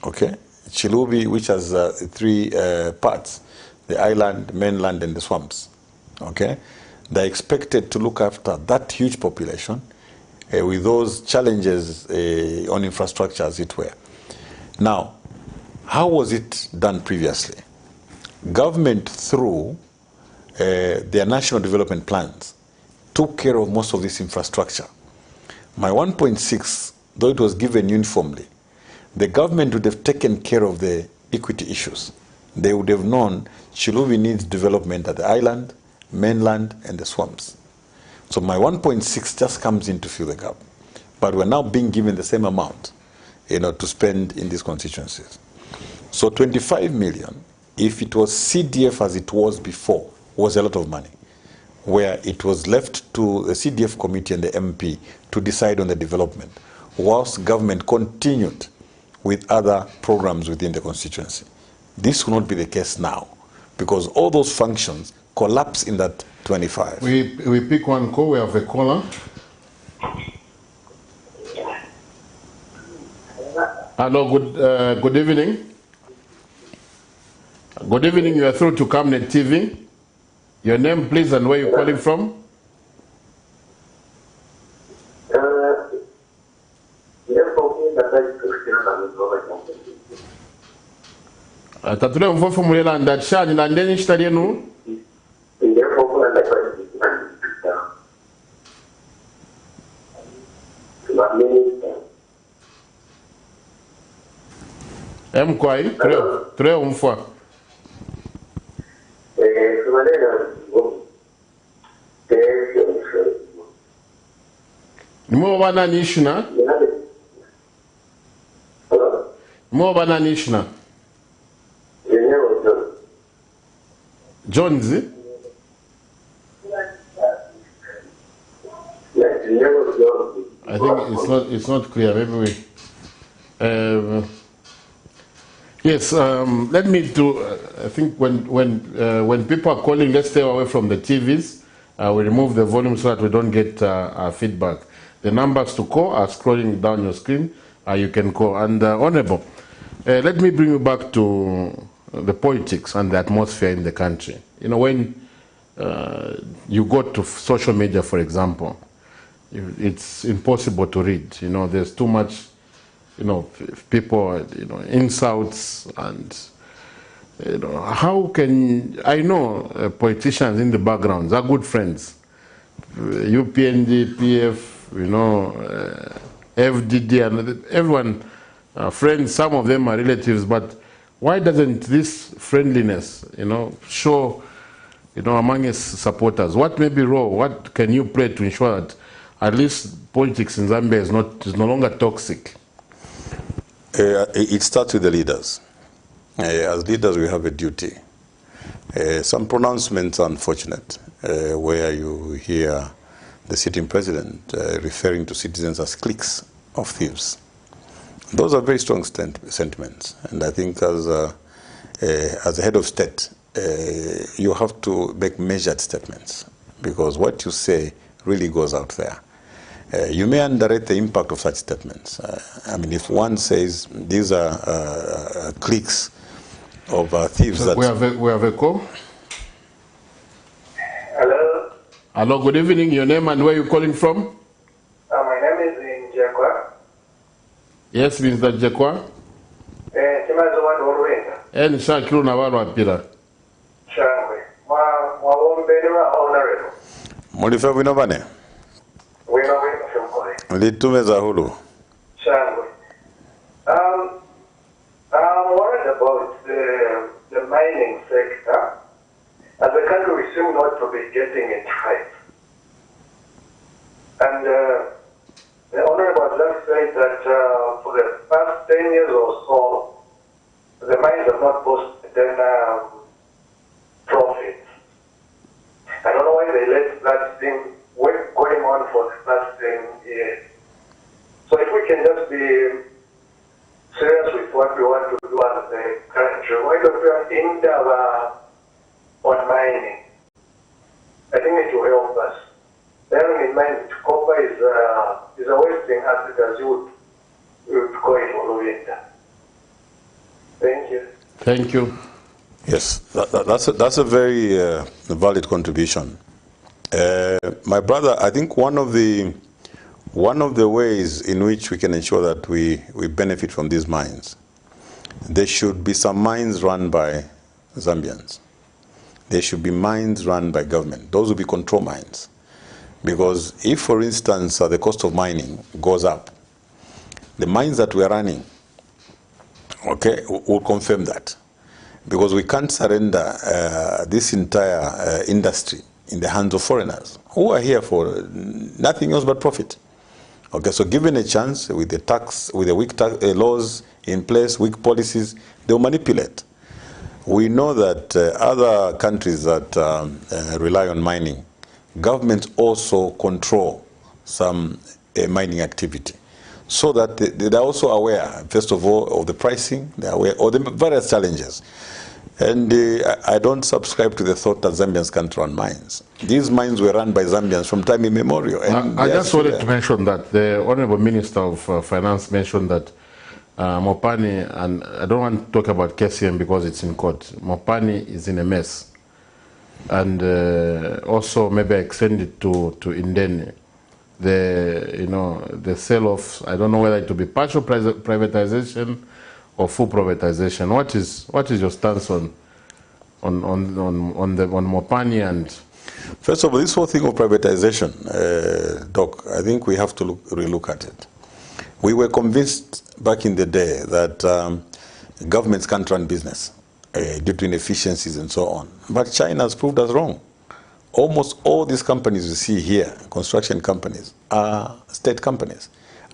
Okay? Chilubi, which has three parts, the island, mainland, and the swamps. Okay? They're expected to look after that huge population with those challenges on infrastructure, as it were. Now, how was it done previously? Government, through their national development plans, took care of most of this infrastructure. My 1.6, though it was given uniformly, the government would have taken care of the equity issues. They would have known Chilubi needs development at the island, mainland, and the swamps. So my 1.6 just comes in to fill the gap. But we're now being given the same amount, to spend in these constituencies. So 25 million, if it was CDF as it was before, was a lot of money, where it was left to the CDF committee and the MP to decide on the development, whilst government continued with other programs within the constituency. This will not be the case now, because all those functions collapse in that 25. We pick one call. We have a caller. Hello, good evening. Good evening, you are through to Camnet TV. Your name, please, and where you're calling from? Yes, okay, Tatule mfofo mulela ndachani na ndeni chitali enu? Kwai, tre umfwa. Mo bana nishna? Mo bana nishna? Jones? I think it's not clear. Maybe we. Yes. Let me do. I think when people are calling, let's stay away from the TVs. We remove the volume so that we don't get feedback. The numbers to call are scrolling down your screen. You can call. And Honorable, let me bring you back to the politics and the atmosphere in the country. You know, when you go to social media, for example, it's impossible to read. You know, there's too much, you know, people, you know, insults and, you know, how can, I know politicians in the background are good friends. UPND, PF, you know, FDD, and everyone, friends, some of them are relatives, but why doesn't this friendliness, you know, show, you know, among his supporters? What may be wrong? What can you play to ensure that at least politics in Zambia is no longer toxic? It starts with the leaders. As leaders, we have a duty. Some pronouncements are unfortunate, where you hear the sitting president referring to citizens as cliques of thieves. Those are very strong sentiments, and I think as a head of state, you have to make measured statements, because what you say really goes out there. You may underrate the impact of such statements. I mean, if one says these are cliques of thieves, so that we have a call. Hello. Hello. Good evening. Your name and where you calling from? My name is Njekwa. Yes, Mr. Jekwa. Chimazo wanu Olwenda. Nishakiru na walo apira. Shangwe. Mwawombeni wa honorable. Mulifa wino bane? Wino shumkole. Litumeza hulu. Shangwe. I'm worried about the mining sector. As a country, we seem not to be getting it right. And the Honorable just said that for the past 10 years or so, the mines have not posted profits. I don't know why they let that thing going on for the past 10 years. So if we can just be serious with what we want to do as a country, why don't we endeavor on mining? I think it will help us. Bearing in mind that copper is a wasting asset, as you would call it for winter. Thank you. Thank you. Yes, that's a very valid contribution. My brother, I think one of the ways in which we can ensure that we benefit from these mines, there should be some mines run by Zambians. There should be mines run by government. Those will be control mines. Because if, for instance, the cost of mining goes up, the mines that we are running, okay, will confirm that. Because we can't surrender this entire industry in the hands of foreigners who are here for nothing else but profit. Okay, so given a chance with the tax, with the weak laws in place, weak policies, they will manipulate. We know that other countries that rely on mining, governments also control some mining activity, so that they're also aware, first of all, of the pricing, they're aware of the various challenges. And I don't subscribe to the thought that Zambians can't run mines. These mines were run by Zambians from time immemorial. And I just wanted to mention that the Honorable Minister of Finance mentioned that Mopani, and I don't want to talk about KCM because it's in court, Mopani is in a mess. And also maybe I extend it to Indeni. The sale of, I don't know whether it will be partial privatization full privatization. What is your stance on Mopani and? First of all, this whole thing of privatization, Doc, I think we have to relook at it. We were convinced back in the day that governments can't run business due to inefficiencies and so on. But China has proved us wrong. Almost all these companies you see here, construction companies, are state companies.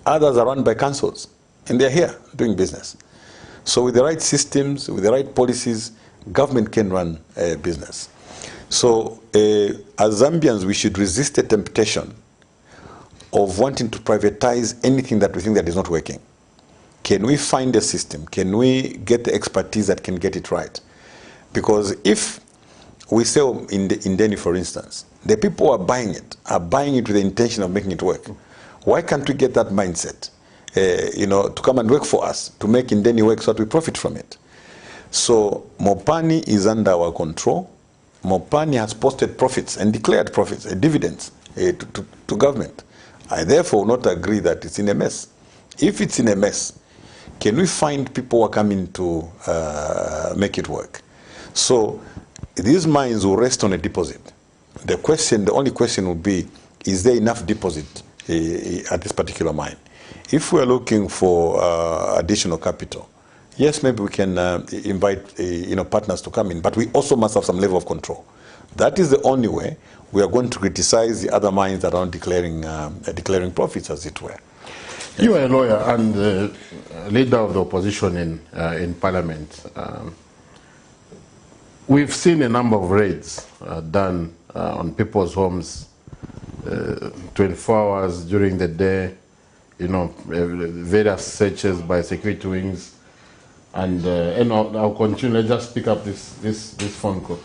Others are run by councils, and they're here doing business. So with the right systems, with the right policies, government can run a business. So as Zambians, we should resist the temptation of wanting to privatize anything that we think that is not working. Can we find a system? Can we get the expertise that can get it right? Because if we sell Indeni, for instance, the people who are buying it with the intention of making it work. Why can't we get that mindset, to come and work for us, to make Indeni work so that we profit from it? So Mopani is under our control. Mopani has posted profits and declared profits, dividends to government. I therefore will not agree that it's in a mess. If it's in a mess, can we find people who are coming to make it work? So these mines will rest on a deposit. The only question will be, is there enough deposit at this particular mine? If we are looking for additional capital, yes, maybe we can invite partners to come in, but we also must have some level of control. That is the only way we are going to criticize the other mines that aren't declaring profits, as it were. You are a lawyer and leader of the opposition in Parliament. We've seen a number of raids done on people's homes, 24 hours during the day, various searches by security wings. And I'll continue. Let's just pick up this phone call.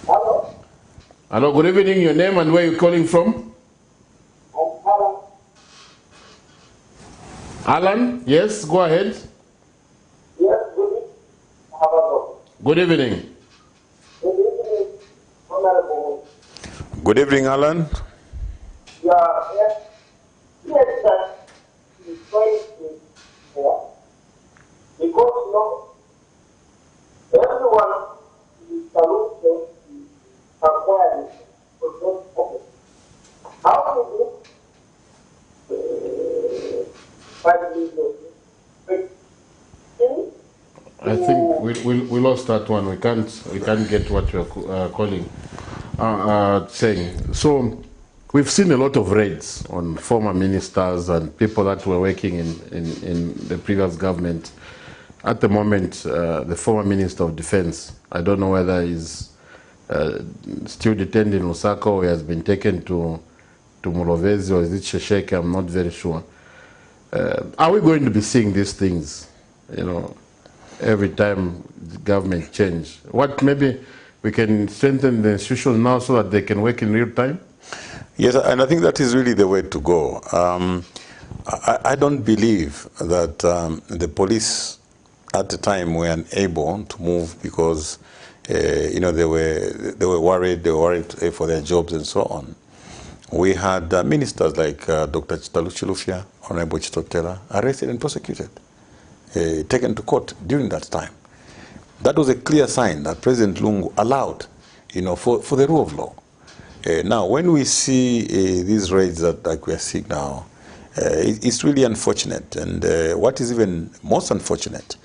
Hello? Hello, good evening. Your name and where you're calling from? Alan. Alan, yes, go ahead. Yes, good evening. Hello. Good evening. Good evening, Honorable. Good evening, Alan. Yes, that is going to because everyone is saluted acquired for those open. How do you 5 million? I think we lost that one. We can't get what you're calling saying. So we've seen a lot of raids on former ministers and people that were working in the previous government. At the moment, the former Minister of Defense, I don't know whether he's still detained in Lusaka or he has been taken to Mulovezi or is it Shesheke, I'm not very sure. Are we going to be seeing these things, every time the government change? Maybe we can strengthen the institutions now so that they can work in real time? Yes, and I think that is really the way to go. I don't believe that the police at the time were unable to move because they were worried for their jobs and so on. We had ministers like Dr. Chilufya, Honorable Chitotela, arrested and prosecuted, taken to court during that time. That was a clear sign that President Lungu allowed, for the rule of law. Now, when we see these raids that we are seeing now, it's really unfortunate. And what is even most unfortunate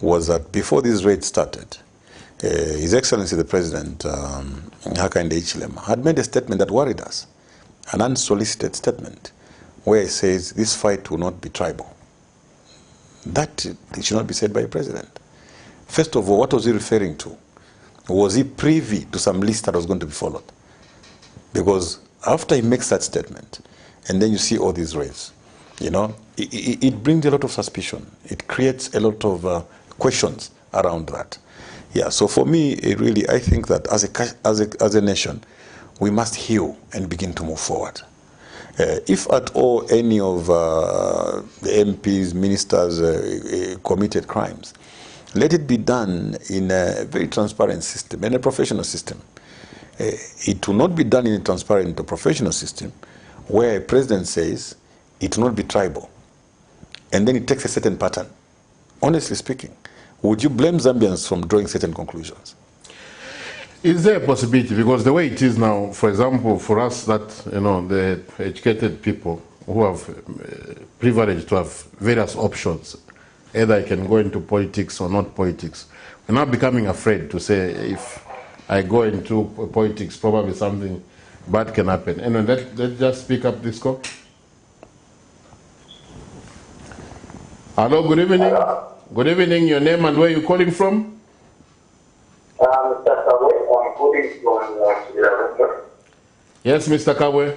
was that before these raids started, His Excellency the President, Hakainde Hichilema, had made a statement that worried us, an unsolicited statement, where he says this fight will not be tribal. That it should not be said by a president. First of all, what was he referring to? Was he privy to some list that was going to be followed? Because after he makes that statement, and then you see all these raids, it brings a lot of suspicion. It creates a lot of questions around that. Yeah, so for me, I think that as a nation, we must heal and begin to move forward. If at all any of the MPs, ministers committed crimes, let it be done in a very transparent system, in a professional system. It will not be done in a transparent or professional system where a president says it will not be tribal. And then it takes a certain pattern honestly speaking, would you blame Zambians from drawing certain conclusions? Is there a possibility? Because the way it is now, for example, for us that, the educated people who have privilege to have various options, either I can go into politics or not politics, we're now becoming afraid to say if I go into politics, probably something bad can happen. And let's just speak up this call. Hello, good evening. Hello. Good evening, your name and where you're calling from? Mr. Kawe, I'm calling from Zambia. Yes, Mr. Kawe.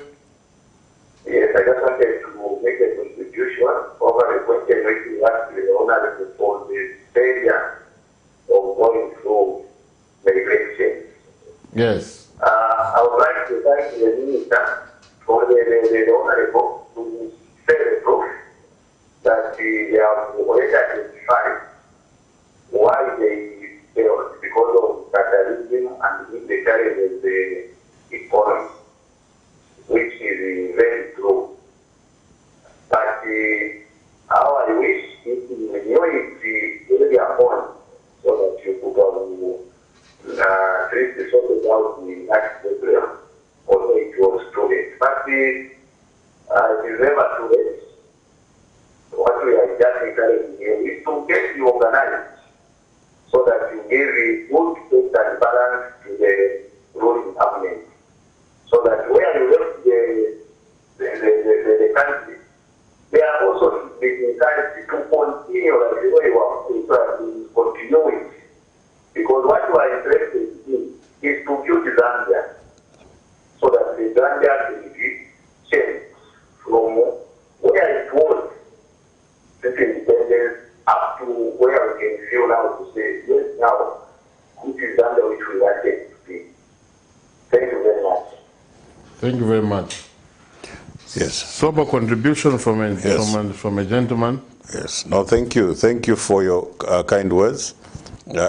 Yes, I just wanted to make a contribution over the question which you asked the honorable for the failure of going through the elections. Yes. I would like to thank the minister for the honorable to say the proof that they have already identified why they failed because of capitalism and the challenges of the economy, which is very true. But how I wish if you knew it earlier on so that you could have treat the sort of out the next program, although it was too late. But it is never too late. What we are just encouraging you is to get you organized so that you give a good fit and balance to the ruling government. So that where you left the country, they are also being encouraged to continue like the way you are continuing. Because what you are interested in is to build Zambia so that the Zambia can be changed from where it was independence up to where we can feel now to say, yes, now, this is Zambia which we want it to be. Thank you very much. Thank you very much. Yes. Sober contribution from a gentleman. Yes. No, thank you. Thank you for your kind words.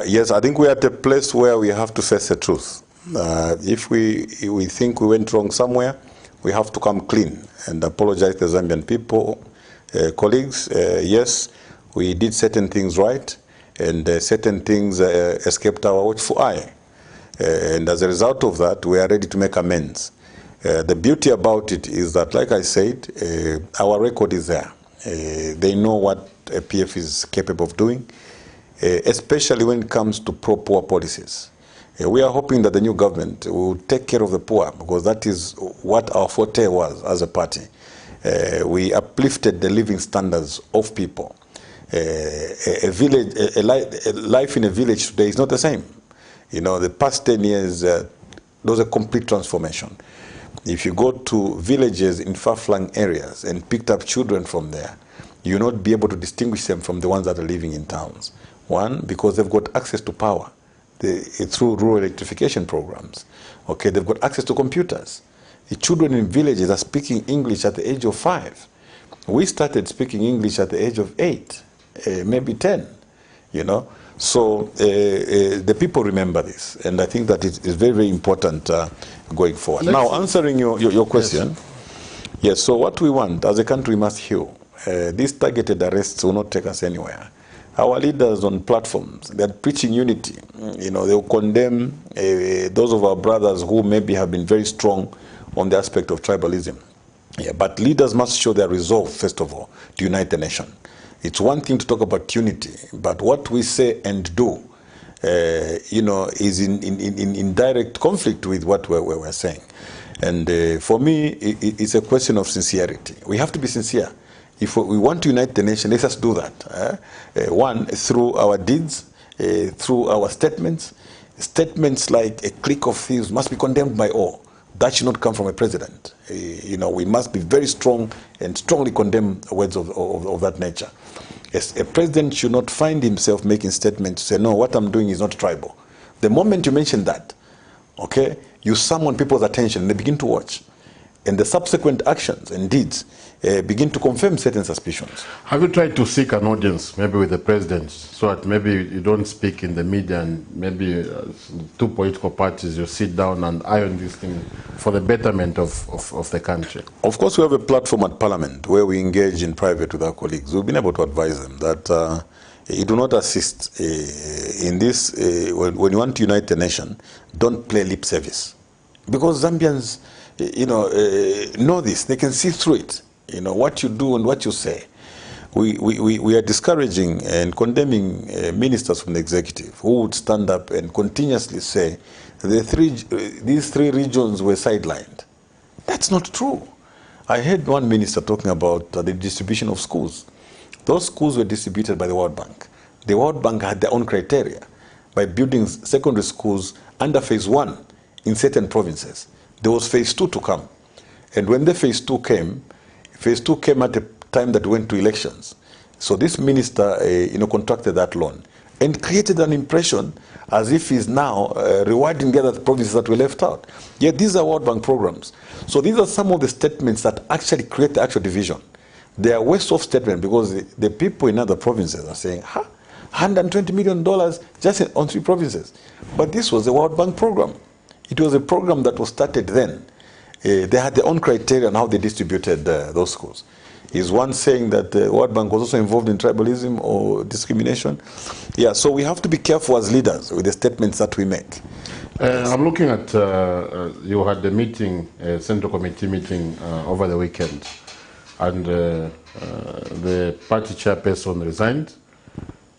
Yes, I think we're at a place where we have to face the truth. If we think we went wrong somewhere, we have to come clean and apologize to the Zambian people. Colleagues, yes, we did certain things right, and certain things escaped our watchful eye. And as a result of that, we are ready to make amends. The beauty about it is that, like I said, our record is there. They know what PF is capable of doing, especially when it comes to pro-poor policies. We are hoping that the new government will take care of the poor, because that is what our forte was as a party. We uplifted the living standards of people. Life in a village today is not the same. The past 10 years, there was a complete transformation. If you go to villages in far-flung areas and picked up children from there, you will not be able to distinguish them from the ones that are living in towns. One, because they've got access to power through rural electrification programs. Okay, they've got access to computers. The children in villages are speaking English at the age of 5. We started speaking English at the age of 8, maybe 10, So the people remember this, and I think that it is very, very important going forward. Now, answering your question, yes, so what we want as a country must heal. These targeted arrests will not take us anywhere. Our leaders on platforms, they're preaching unity. They'll condemn those of our brothers who maybe have been very strong on the aspect of tribalism. Yeah, but leaders must show their resolve, first of all, to unite the nation. It's one thing to talk about unity, but what we say and do, is in direct conflict with what we're saying. And for me, it's a question of sincerity. We have to be sincere. If we want to unite the nation, let us do that. One, through our deeds, through our statements. Statements like a clique of thieves must be condemned by all. That should not come from a president. We must be very strong and strongly condemn words of that nature. Yes, a president should not find himself making statements to say, no, what I'm doing is not tribal. The moment you mention that, okay, you summon people's attention and they begin to watch. And the subsequent actions and deeds begin to confirm certain suspicions. Have you tried to seek an audience, maybe with the president, so that maybe you don't speak in the media and maybe two political parties, you sit down and iron this thing for the betterment of the country? Of course, we have a platform at Parliament where we engage in private with our colleagues. We've been able to advise them that You do not assist in this. When you want to unite the nation, don't play lip service. Because Zambians, know this. They can see through it. What you do and what you say. We are discouraging and condemning ministers from the executive who would stand up and continuously say these three regions were sidelined. That's not true. I heard one minister talking about the distribution of schools. Those schools were distributed by the World Bank. The World Bank had their own criteria by building secondary schools under phase 1 in certain provinces. There was phase 2 to come. And when the phase 2 came at a time that went to elections. So this minister, contracted that loan and created an impression as if he's now rewarding the other provinces that were left out. Yet these are World Bank programs. So these are some of the statements that actually create the actual division. They are waste of statement because the people in other provinces are saying, $120 million just on 3 provinces. But this was the World Bank program. It was a program that was started then. They had their own criteria on how they distributed those schools. Is one saying that the World Bank was also involved in tribalism or discrimination? Yeah, so we have to be careful as leaders with the statements that we make. I'm looking at, you had the meeting, Central Committee meeting over the weekend, and the party chairperson resigned,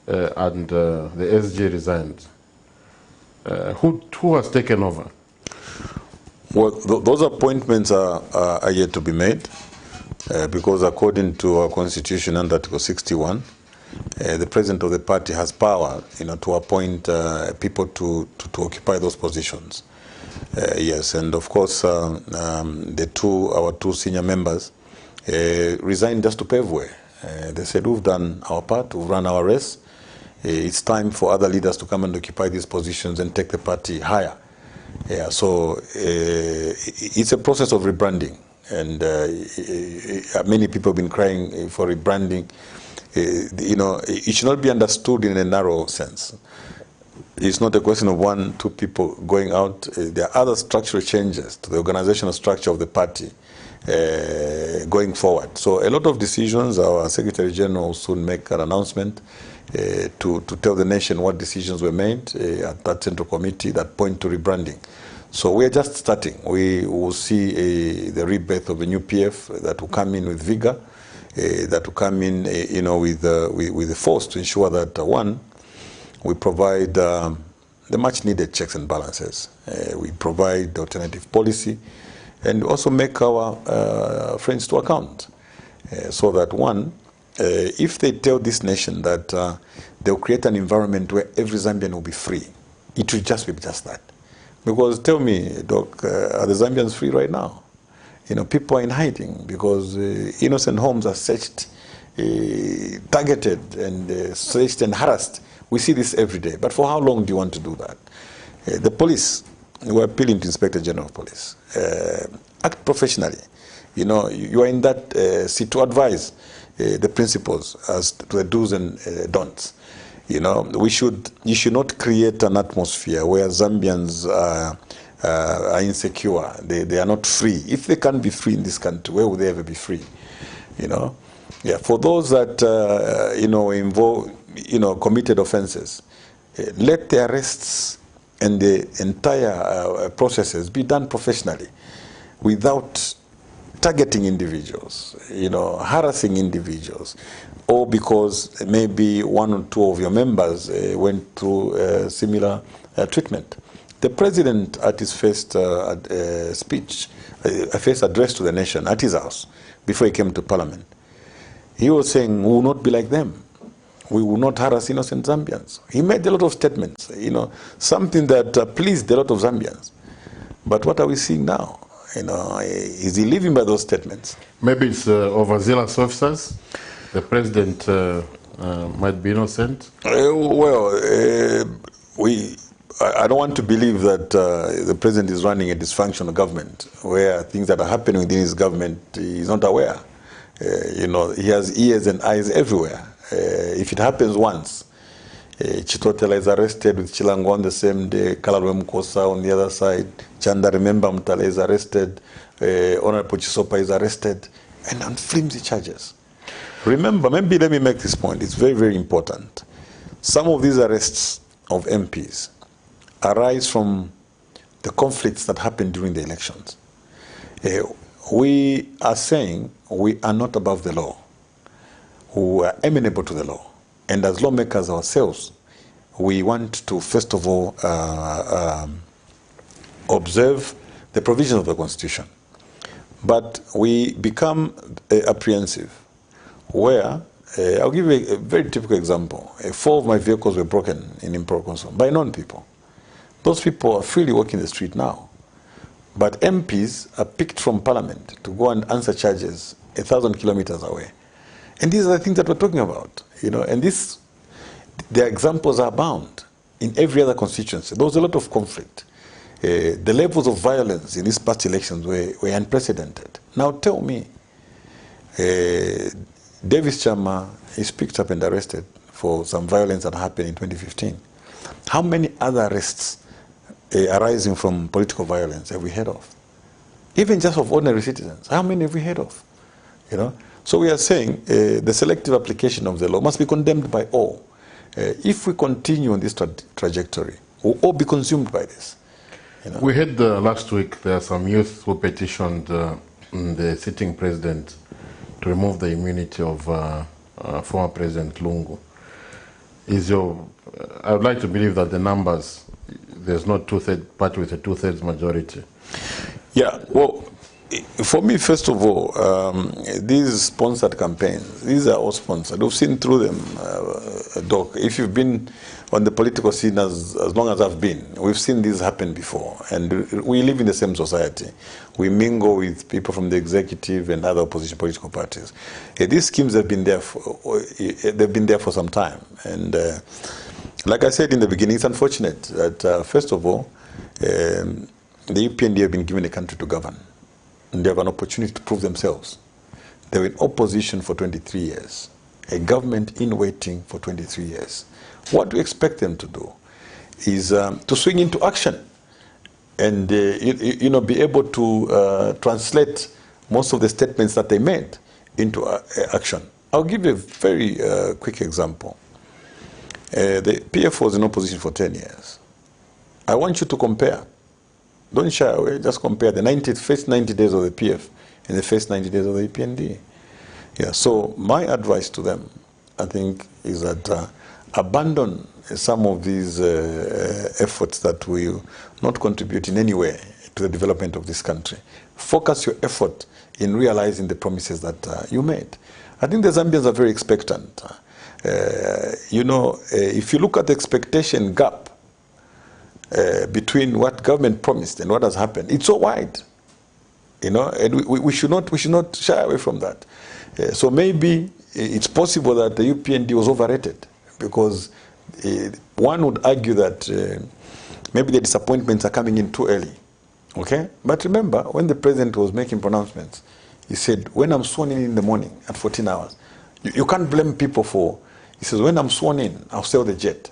and the SG resigned. Who has taken over? Well, those appointments are yet to be made. Because according to our constitution under Article 61, the president of the party has power, to appoint people to occupy those positions. Yes, and of course, our 2 senior members resigned just to pave way. They said, we've done our part, we've run our race. It's time for other leaders to come and occupy these positions and take the party higher. Yeah, so it's a process of rebranding. And many people have been crying for rebranding. It should not be understood in a narrow sense. It's not a question of 1, 2 people going out. There are other structural changes to the organizational structure of the party going forward. So a lot of decisions, our Secretary General will soon make an announcement to tell the nation what decisions were made at that Central Committee that point to rebranding. So we are just starting. We will see the rebirth of a new PF that will come in with vigor, that will come in, with the force to ensure that, 1, we provide the much-needed checks and balances. We provide alternative policy, and also make our friends to account, so that, 1, if they tell this nation that they'll create an environment where every Zambian will be free, it will just be just that. Because tell me, Doc, are the Zambians free right now? People are in hiding because innocent homes are searched, targeted and searched and harassed. We see this every day. But for how long do you want to do that? The police, we're appealing to Inspector General of Police. Act professionally. You are in that seat to advise the principals as to the do's and don'ts. You should not create an atmosphere where Zambians are insecure. They are not free. If they can't be free in this country, where would they ever be free? Yeah. For those that involve, committed offenses, let the arrests and the entire processes be done professionally, without targeting individuals, harassing individuals, or because maybe 1 or 2 of your members went through similar treatment. The president, at his first speech, first address to the nation at his house, before he came to parliament, he was saying, we will not be like them. We will not harass innocent Zambians. He made a lot of statements, something that pleased a lot of Zambians. But what are we seeing now? Is he living by those statements? Maybe it's overzealous officers. The president might be innocent. I don't want to believe that the president is running a dysfunctional government where things that are happening within his government he's not aware. He has ears and eyes everywhere. If it happens once, Chitotela is arrested with Chilango on the same day, Kalalwe Mukosa on the other side, Chanda Remember Mtale is arrested, Honorable Chisopa is arrested, and on flimsy charges. Remember, maybe let me make this point, it's very, very important. some of these arrests of MPs arise from the conflicts that happened during the elections. We are saying we are not above the law. We are amenable to the law. And as lawmakers ourselves, we want to, first of all, observe the provisions of the Constitution. But we become apprehensive where, I'll give you a very typical example. 4 of my vehicles were broken in Improconso by non-people. Those people are freely walking the street now. But MPs are picked from Parliament to go and answer charges 1,000 kilometers away. And these are the things that we're talking about, you know, and the examples are abound in every other constituency. There was a lot of conflict. The levels of violence in these past elections were unprecedented. Now tell me, Davis Chama is picked up and arrested for some violence that happened in 2015. How many other arrests arising from political violence have we heard of? Even just of ordinary citizens, how many have we heard of? You know? So we are saying the selective application of the law must be condemned by all. If we continue on this trajectory, we'll all be consumed by this. You know? We heard last week there are some youth who petitioned the sitting president to remove the immunity of former President Lungu. I would like to believe that the numbers, there's not party with a 2/3 majority. Yeah, well, for me, first of all, these sponsored campaigns, these are all sponsored. We've seen through them, Doc. If you've been on the political scene as long as I've been, we've seen this happen before. And we live in the same society. We mingle with people from the executive and other opposition political parties. These schemes have been there for some time. And like I said in the beginning, it's unfortunate that, first of all, the UPND have been given a country to govern. And they have an opportunity to prove themselves. They were in opposition for 23 years. A government in waiting for 23 years. What we expect them to do is to swing into action and you know, be able to translate most of the statements that they made into action. I'll give you a very quick example. The PF was in opposition for 10 years. I want you to compare. Don't shy away, just compare the first 90 days of the PF and the first 90 days of the EPND. Yeah, so my advice to them, I think, is that abandon some of these efforts that will not contribute in any way to the development of this country. Focus your effort in realizing the promises that you made. I think the Zambians are very expectant. You know, if you look at the expectation gap between what government promised and what has happened, it's so wide. You know, and we should not shy away from that. So maybe it's possible that the UPND was overrated, because one would argue that maybe the disappointments are coming in too early. Okay? But remember, when the president was making pronouncements, he said, when I'm sworn in the morning at 14 hours, you can't blame people for, he says, when I'm sworn in, I'll sell the jet.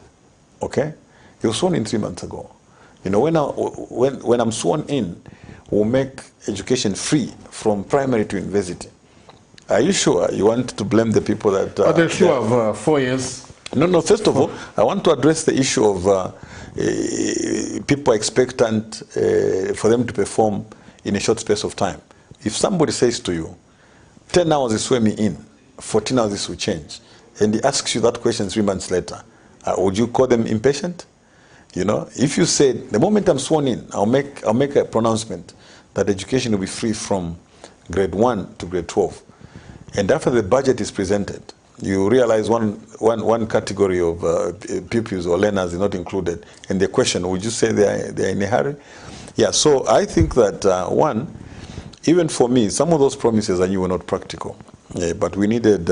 Okay? He was sworn in 3 months ago. You know, when I'm sworn in, we'll make education free from primary to university. Are you sure you want to blame the people that... But they still have 4 years. No, first of all, I want to address the issue of people expectant for them to perform in a short space of time. If somebody says to you, 10 hours is swear me in, 14 hours this will change, and he asks you that question 3 months later, would you call them impatient? You know, if you said, the moment I'm sworn in, I'll make a pronouncement that education will be free from grade 1 to grade 12. And after the budget is presented, you realize one category of pupils or learners is not included. And the question, would you say they're in a hurry? Yeah, so I think that, one, even for me, some of those promises I knew were not practical. But we needed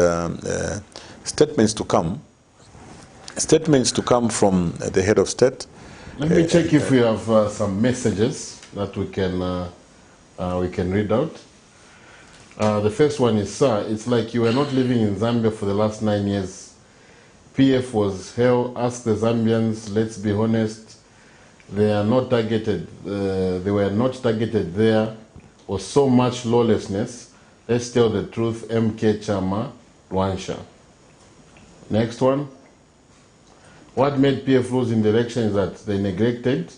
statements to come from the head of state. Let me check if we have some messages that we can read out. The first one is, sir, it's like you were not living in Zambia for the last 9 years. PF was hell. Ask the Zambians, let's be honest. They are not targeted. They were not targeted there. Was so much lawlessness. Let's tell the truth. MK Chama, Luansha. Next one. What made PF lose in the election is that they neglected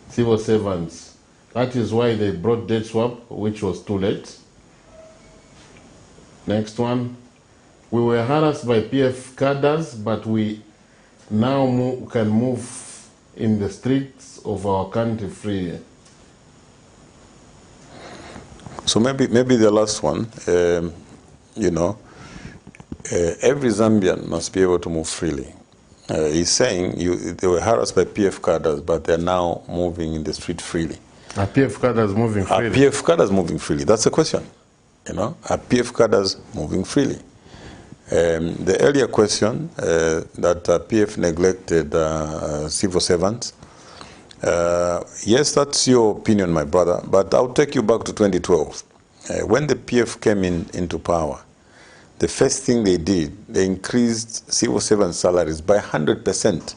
civil servants. That is why they brought debt swap, which was too late. Next one. We were harassed by PF cadres, but we now can move in the streets of our country freely. So maybe the last one, you know, every Zambian must be able to move freely. He's saying they were harassed by PF cadres, but they're now moving in the street freely. Are PF cadres moving freely? Are PF cadres moving freely? That's the question. You know, are PF cadres moving freely? The earlier question that PF neglected civil servants. Yes, that's your opinion, my brother, but I'll take you back to 2012. When the PF came into power, the first thing they did, they increased civil servant salaries by 100%,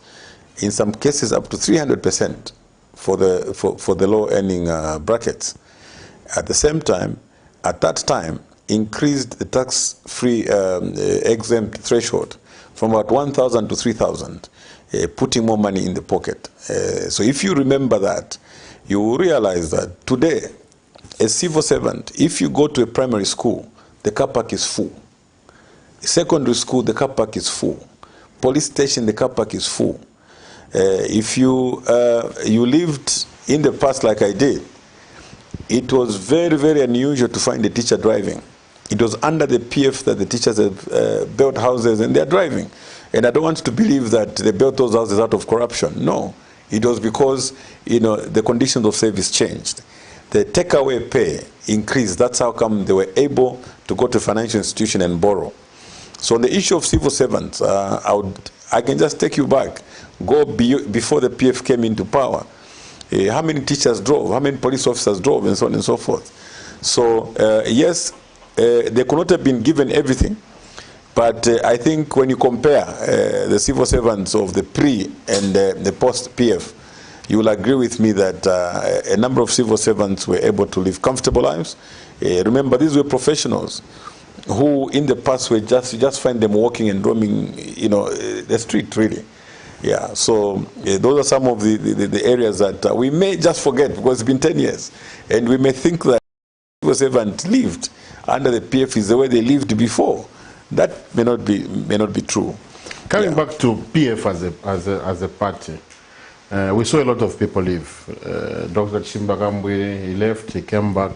in some cases up to 300% for the low-earning brackets. At the same time, at that time, increased the tax-free exempt threshold from about 1,000 to 3,000, putting more money in the pocket. So if you remember that, you will realize that today, a civil servant, if you go to a primary school, the car park is full. Secondary school, the car park is full. Police station, the car park is full. If you lived in the past like I did, it was very, very unusual to find a teacher driving. It was under the PF that the teachers have built houses and they're driving. And I don't want to believe that they built those houses out of corruption. No, it was because, you know, the conditions of service changed. The takeaway pay increased. That's how come they were able to go to a financial institution and borrow. So on the issue of civil servants, I can just take you back. Go before the PF came into power. How many teachers drove? How many police officers drove? And so on and so forth. So yes, they could not have been given everything. But I think when you compare the civil servants of the pre and the post-PF, you will agree with me that a number of civil servants were able to live comfortable lives. Remember, these were professionals who in the past were you just find them walking and roaming, you know, the street, really. Yeah, so those are some of the areas that we may just forget because it's been 10 years. And we may think that civil servants lived under the PF is the way they lived before. That may not be true. Coming back to PF as a party, we saw a lot of people leave. Dr. Chimbagambwe, he left, he came back.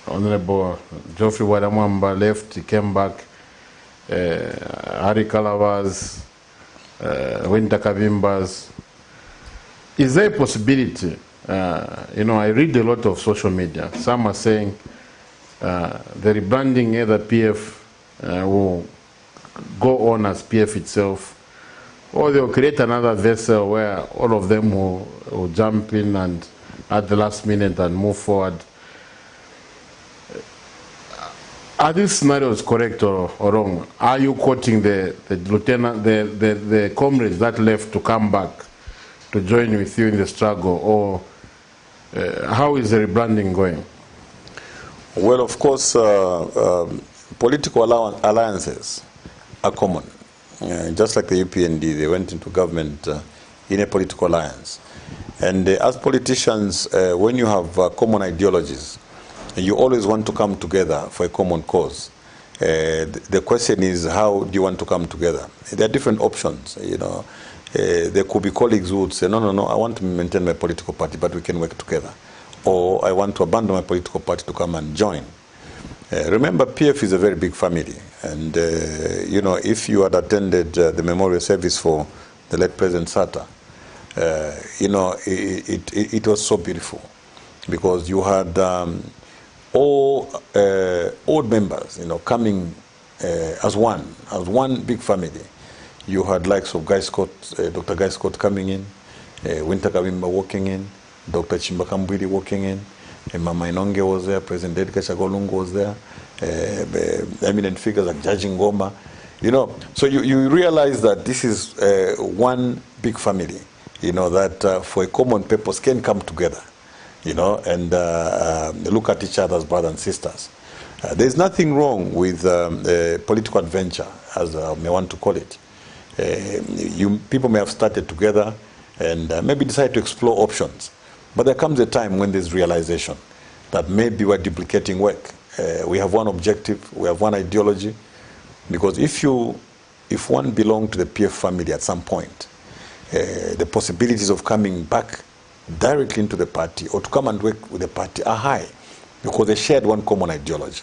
Honorable Geoffrey Wadamwamba left, he came back. Harry Calavas, Winter Kavimbas. Is there a possibility? You know, I read a lot of social media. Some are saying the rebranding, either PF will go on as PF itself, or they'll create another vessel where all of them will jump in and at the last minute and move forward. Are these scenarios correct or wrong? Are you quoting the lieutenant, the comrades that left to come back to join with you in the struggle, or how is the rebranding going? Well, of course, political alliances are common. Just like the UPND, they went into government in a political alliance. And as politicians, when you have common ideologies, you always want to come together for a common cause. The question is, how do you want to come together? There are different options. You know, there could be colleagues who would say, no, I want to maintain my political party, but we can work together. Or I want to abandon my political party to come and join. Remember, PF is a very big family. And, you know, if you had attended the memorial service for the late President Sata, you know, it was so beautiful. Because you had all old members, you know, coming as one big family. You had likes of Guy Scott, Dr. Guy Scott coming in, Winter Kavimba walking in, Dr. Chimbakambwiri walking in, Mama Inonge was there, President Edgar Chagolungu was there, eminent figures like Judge Ngoma, you know. So you realize that this is one big family, you know, that for a common purpose can come together, you know, and look at each other as brothers and sisters. There's nothing wrong with political adventure, as I may want to call it. people may have started together and maybe decide to explore options. But there comes a time when there's realization that maybe we're duplicating work. We have one objective, we have one ideology, because if one belongs to the PF family at some point, the possibilities of coming back directly into the party or to come and work with the party are high, because they shared one common ideology.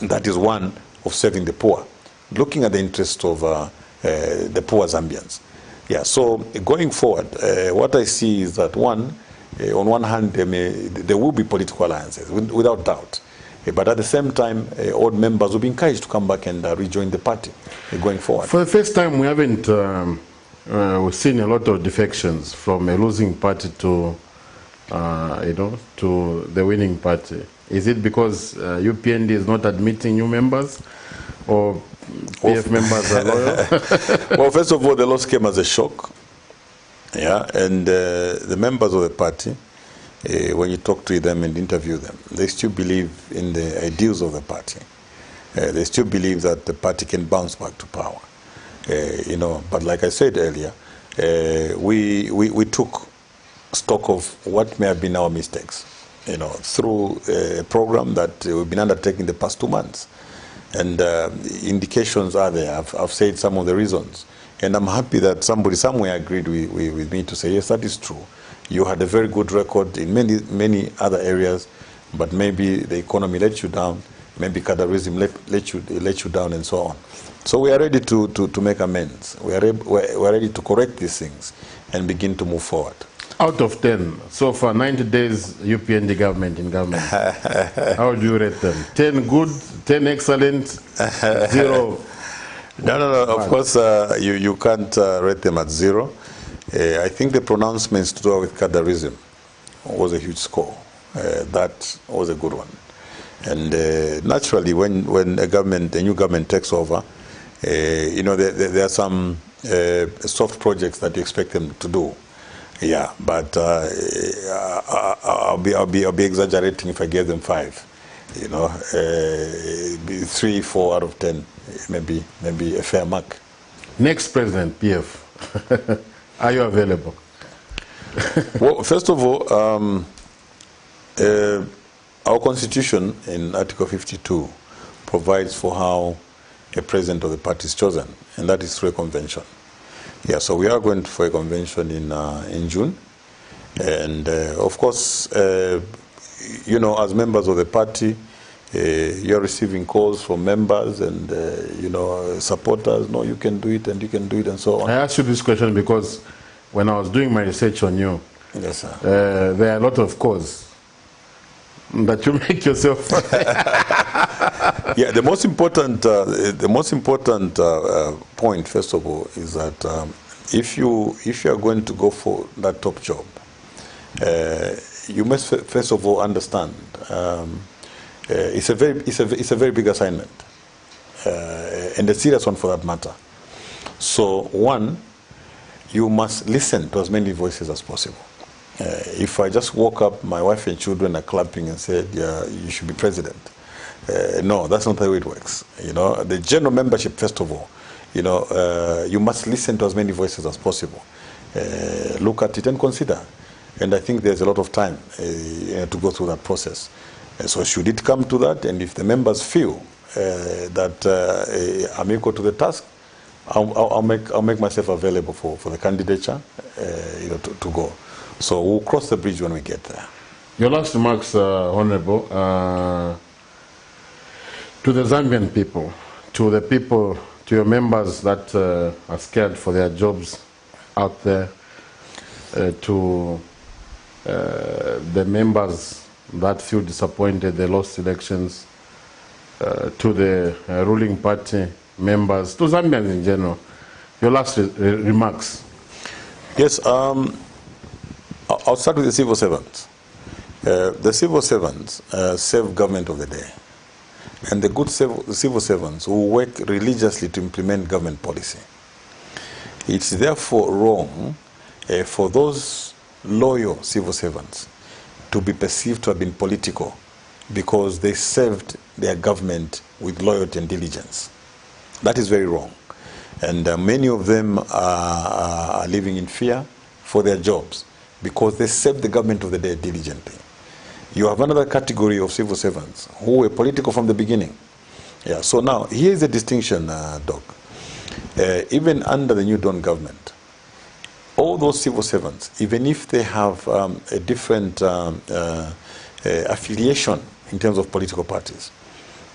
And that is one of serving the poor, looking at the interests of the poor Zambians. Yeah, so going forward, what I see is that on one hand, there will be political alliances, without doubt. But at the same time, old members will be encouraged to come back and rejoin the party going forward. For the first time, we haven't we've seen a lot of defections from a losing party to, to the winning party. Is it because UPND is not admitting new members, or PF members are loyal? Well, first of all, the loss came as a shock. Yeah, and the members of the party, when you talk to them and interview them, they still believe in the ideals of the party. They still believe that the party can bounce back to power. But like I said earlier, we took stock of what may have been our mistakes, through a program that we've been undertaking the past 2 months. And indications are there. I've said some of the reasons. And I'm happy that somebody somewhere agreed with me to say, yes, that is true. You had a very good record in many other areas, but maybe the economy let you down, maybe cadarism let you down, and so on. So we are ready to make amends. We are ready to correct these things and begin to move forward. Out of 10, so far, 90 days UPND government in government. How do you rate them? 10 good, 10 excellent, 0. No. Of course, you can't rate them at 0. I think the pronouncements to do with cadarism was a huge score. That was a good one. And naturally, when a new government takes over, there are some soft projects that you expect them to do. Yeah, but I'll be exaggerating if I gave them 5. 3, 4 out of 10, maybe a fair mark. Next president, PF, are you available? Well, first of all, our constitution in Article 52 provides for how a president of the party is chosen, and that is through a convention. Yeah, so we are going for a convention in June, and of course, as members of the party, you're receiving calls from members and supporters. No, you can do it, and you can do it, and so on. I asked you this question because when I was doing my research on you, yes, sir. There are a lot of calls that you make yourself. Yeah, the most important point, first of all, is that if you are going to go for that top job, you must first of all understand it's a very big assignment, and a serious one for that matter. So one, you must listen to as many voices as possible. If I just woke up, my wife and children are clapping and said, yeah, you should be president. No, that's not the way it works. The general membership, first of all, you must listen to as many voices as possible. Look at it and consider. And I think there's a lot of time to go through that process. So should it come to that, and if the members feel that I'm equal to the task, I'll make myself available for the candidature, to go. So we'll cross the bridge when we get there. Your last remarks, Honorable, to the Zambian people, to your members that are scared for their jobs out there, to the members that feel disappointed they lost elections, to the ruling party members, to Zambians in general. Your last remarks. Yes, I'll start with the civil servants. The civil servants serve government of the day. And the good civil servants who work religiously to implement government policy. It's therefore wrong for those loyal civil servants to be perceived to have been political because they served their government with loyalty and diligence. That is very wrong. And many of them are living in fear for their jobs because they serve the government of the day diligently. You have another category of civil servants who were political from the beginning. Yeah. So now, here's the distinction, Doc. Even under the New Dawn government, all those civil servants, even if they have a different affiliation in terms of political parties,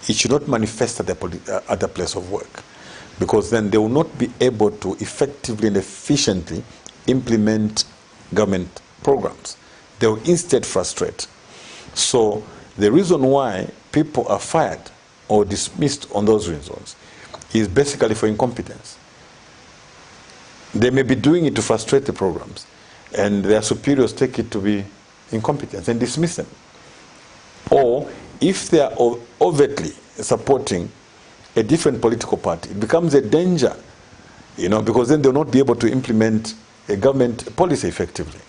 it should not manifest at the place of work, because then they will not be able to effectively and efficiently implement government programs. They will instead frustrate. So the reason why people are fired or dismissed on those reasons is basically for incompetence. They may be doing it to frustrate the programs, and their superiors take it to be incompetence and dismiss them. Or if they are overtly supporting a different political party, it becomes a danger, because then they'll not be able to implement a government policy effectively.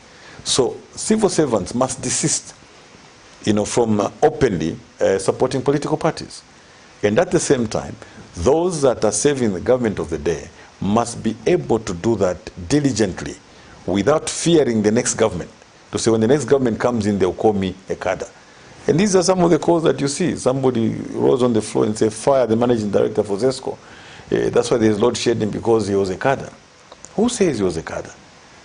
So civil servants must desist, from openly supporting political parties. And at the same time, those that are serving the government of the day must be able to do that diligently without fearing the next government. To say, when the next government comes in, they'll call me a cadre. And these are some of the calls that you see. Somebody rose on the floor and said, fire the managing director for ZESCO. That's why there's load shedding, because he was a cadre. Who says he was a cadre?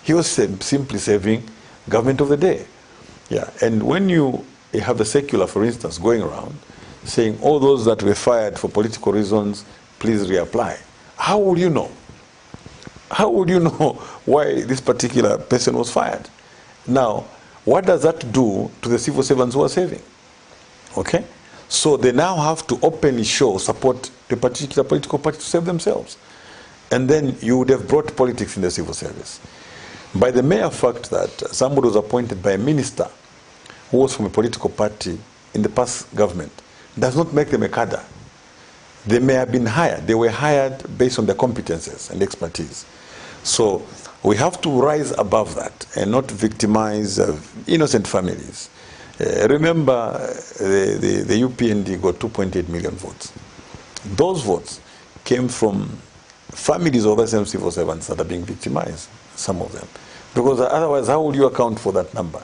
He was simply serving government of the day. Yeah. And when you have a circular, for instance, going around saying all those that were fired for political reasons, please reapply, how would you know? How would you know why this particular person was fired? Now, what does that do to the civil servants who are serving? Okay? So they now have to openly show support to a particular political party to save themselves. And then you would have brought politics in the civil service. By the mere fact that somebody was appointed by a minister who was from a political party in the past government does not make them a cadre. They may have been hired. They were hired based on their competences and expertise. So we have to rise above that and not victimize innocent families. Remember, the UPND got 2.8 million votes. Those votes came from families of the same civil servants that are being victimized, some of them. Because otherwise, how would you account for that number?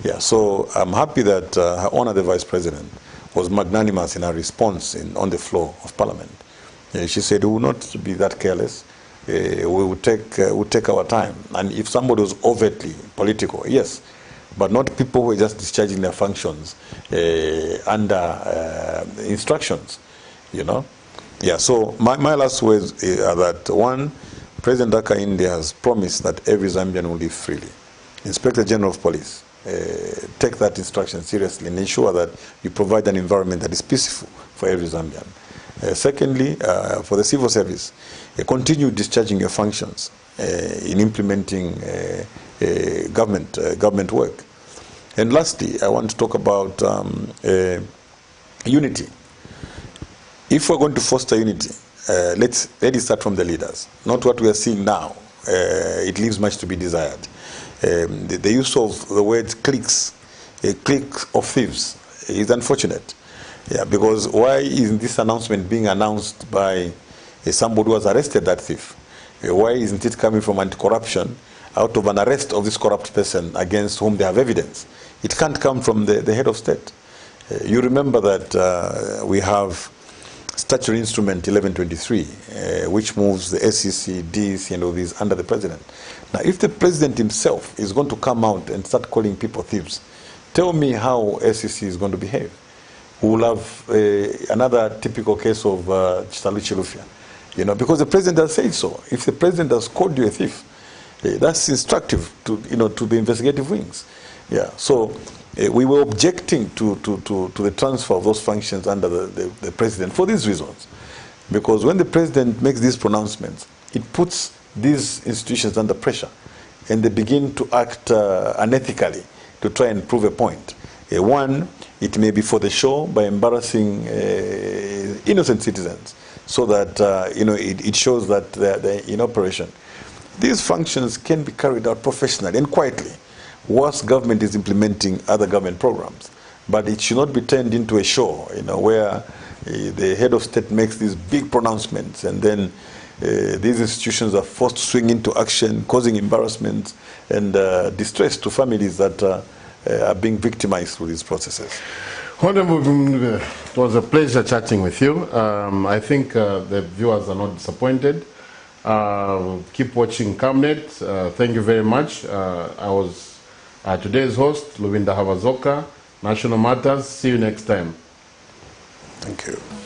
Yeah, so I'm happy that Her Honor the Vice President was magnanimous in her response on the floor of Parliament. She said, we will not be that careless. We will take our time. And if somebody was overtly political, yes, but not people who are just discharging their functions under instructions, Yeah, so my last words are that, one, President Daka India has promised that every Zambian will live freely. Inspector General of Police, take that instruction seriously and ensure that you provide an environment that is peaceful for every Zambian. Secondly, for the civil service, continue discharging your functions in implementing government work. And lastly, I want to talk about unity. If we're going to foster unity, let it start from the leaders, not what we are seeing now. It leaves much to be desired. The use of the word cliques, a clique of thieves, is unfortunate. Yeah, because why isn't this announcement being announced by somebody who has arrested that thief? Why isn't it coming from anti-corruption out of an arrest of this corrupt person against whom they have evidence? It can't come from the head of state. You remember that we have statutory instrument 1123, which moves the SEC, DEC, and all these under the president. Now, if the president himself is going to come out and start calling people thieves, tell me how SEC is going to behave. We will have another typical case of Chitaluchilufia, because the president has said so. If the president has called you a thief, that's instructive to the investigative wings. Yeah. So we were objecting to the transfer of those functions under the president for these reasons, because when the president makes these pronouncements, it puts these institutions under pressure, and they begin to act unethically to try and prove a point. One, it may be for the show by embarrassing innocent citizens, so that it shows that they're in operation. These functions can be carried out professionally and quietly whilst government is implementing other government programs, but it should not be turned into a show, where the head of state makes these big pronouncements and then these institutions are forced to swing into action, causing embarrassment and distress to families that are being victimized through these processes. Honorable Mundubiile, it was a pleasure chatting with you. I think the viewers are not disappointed. Keep watching CAMNET. Thank you very much. I was today's host, Lubinda Havazoka, National Matters. See you next time. Thank you.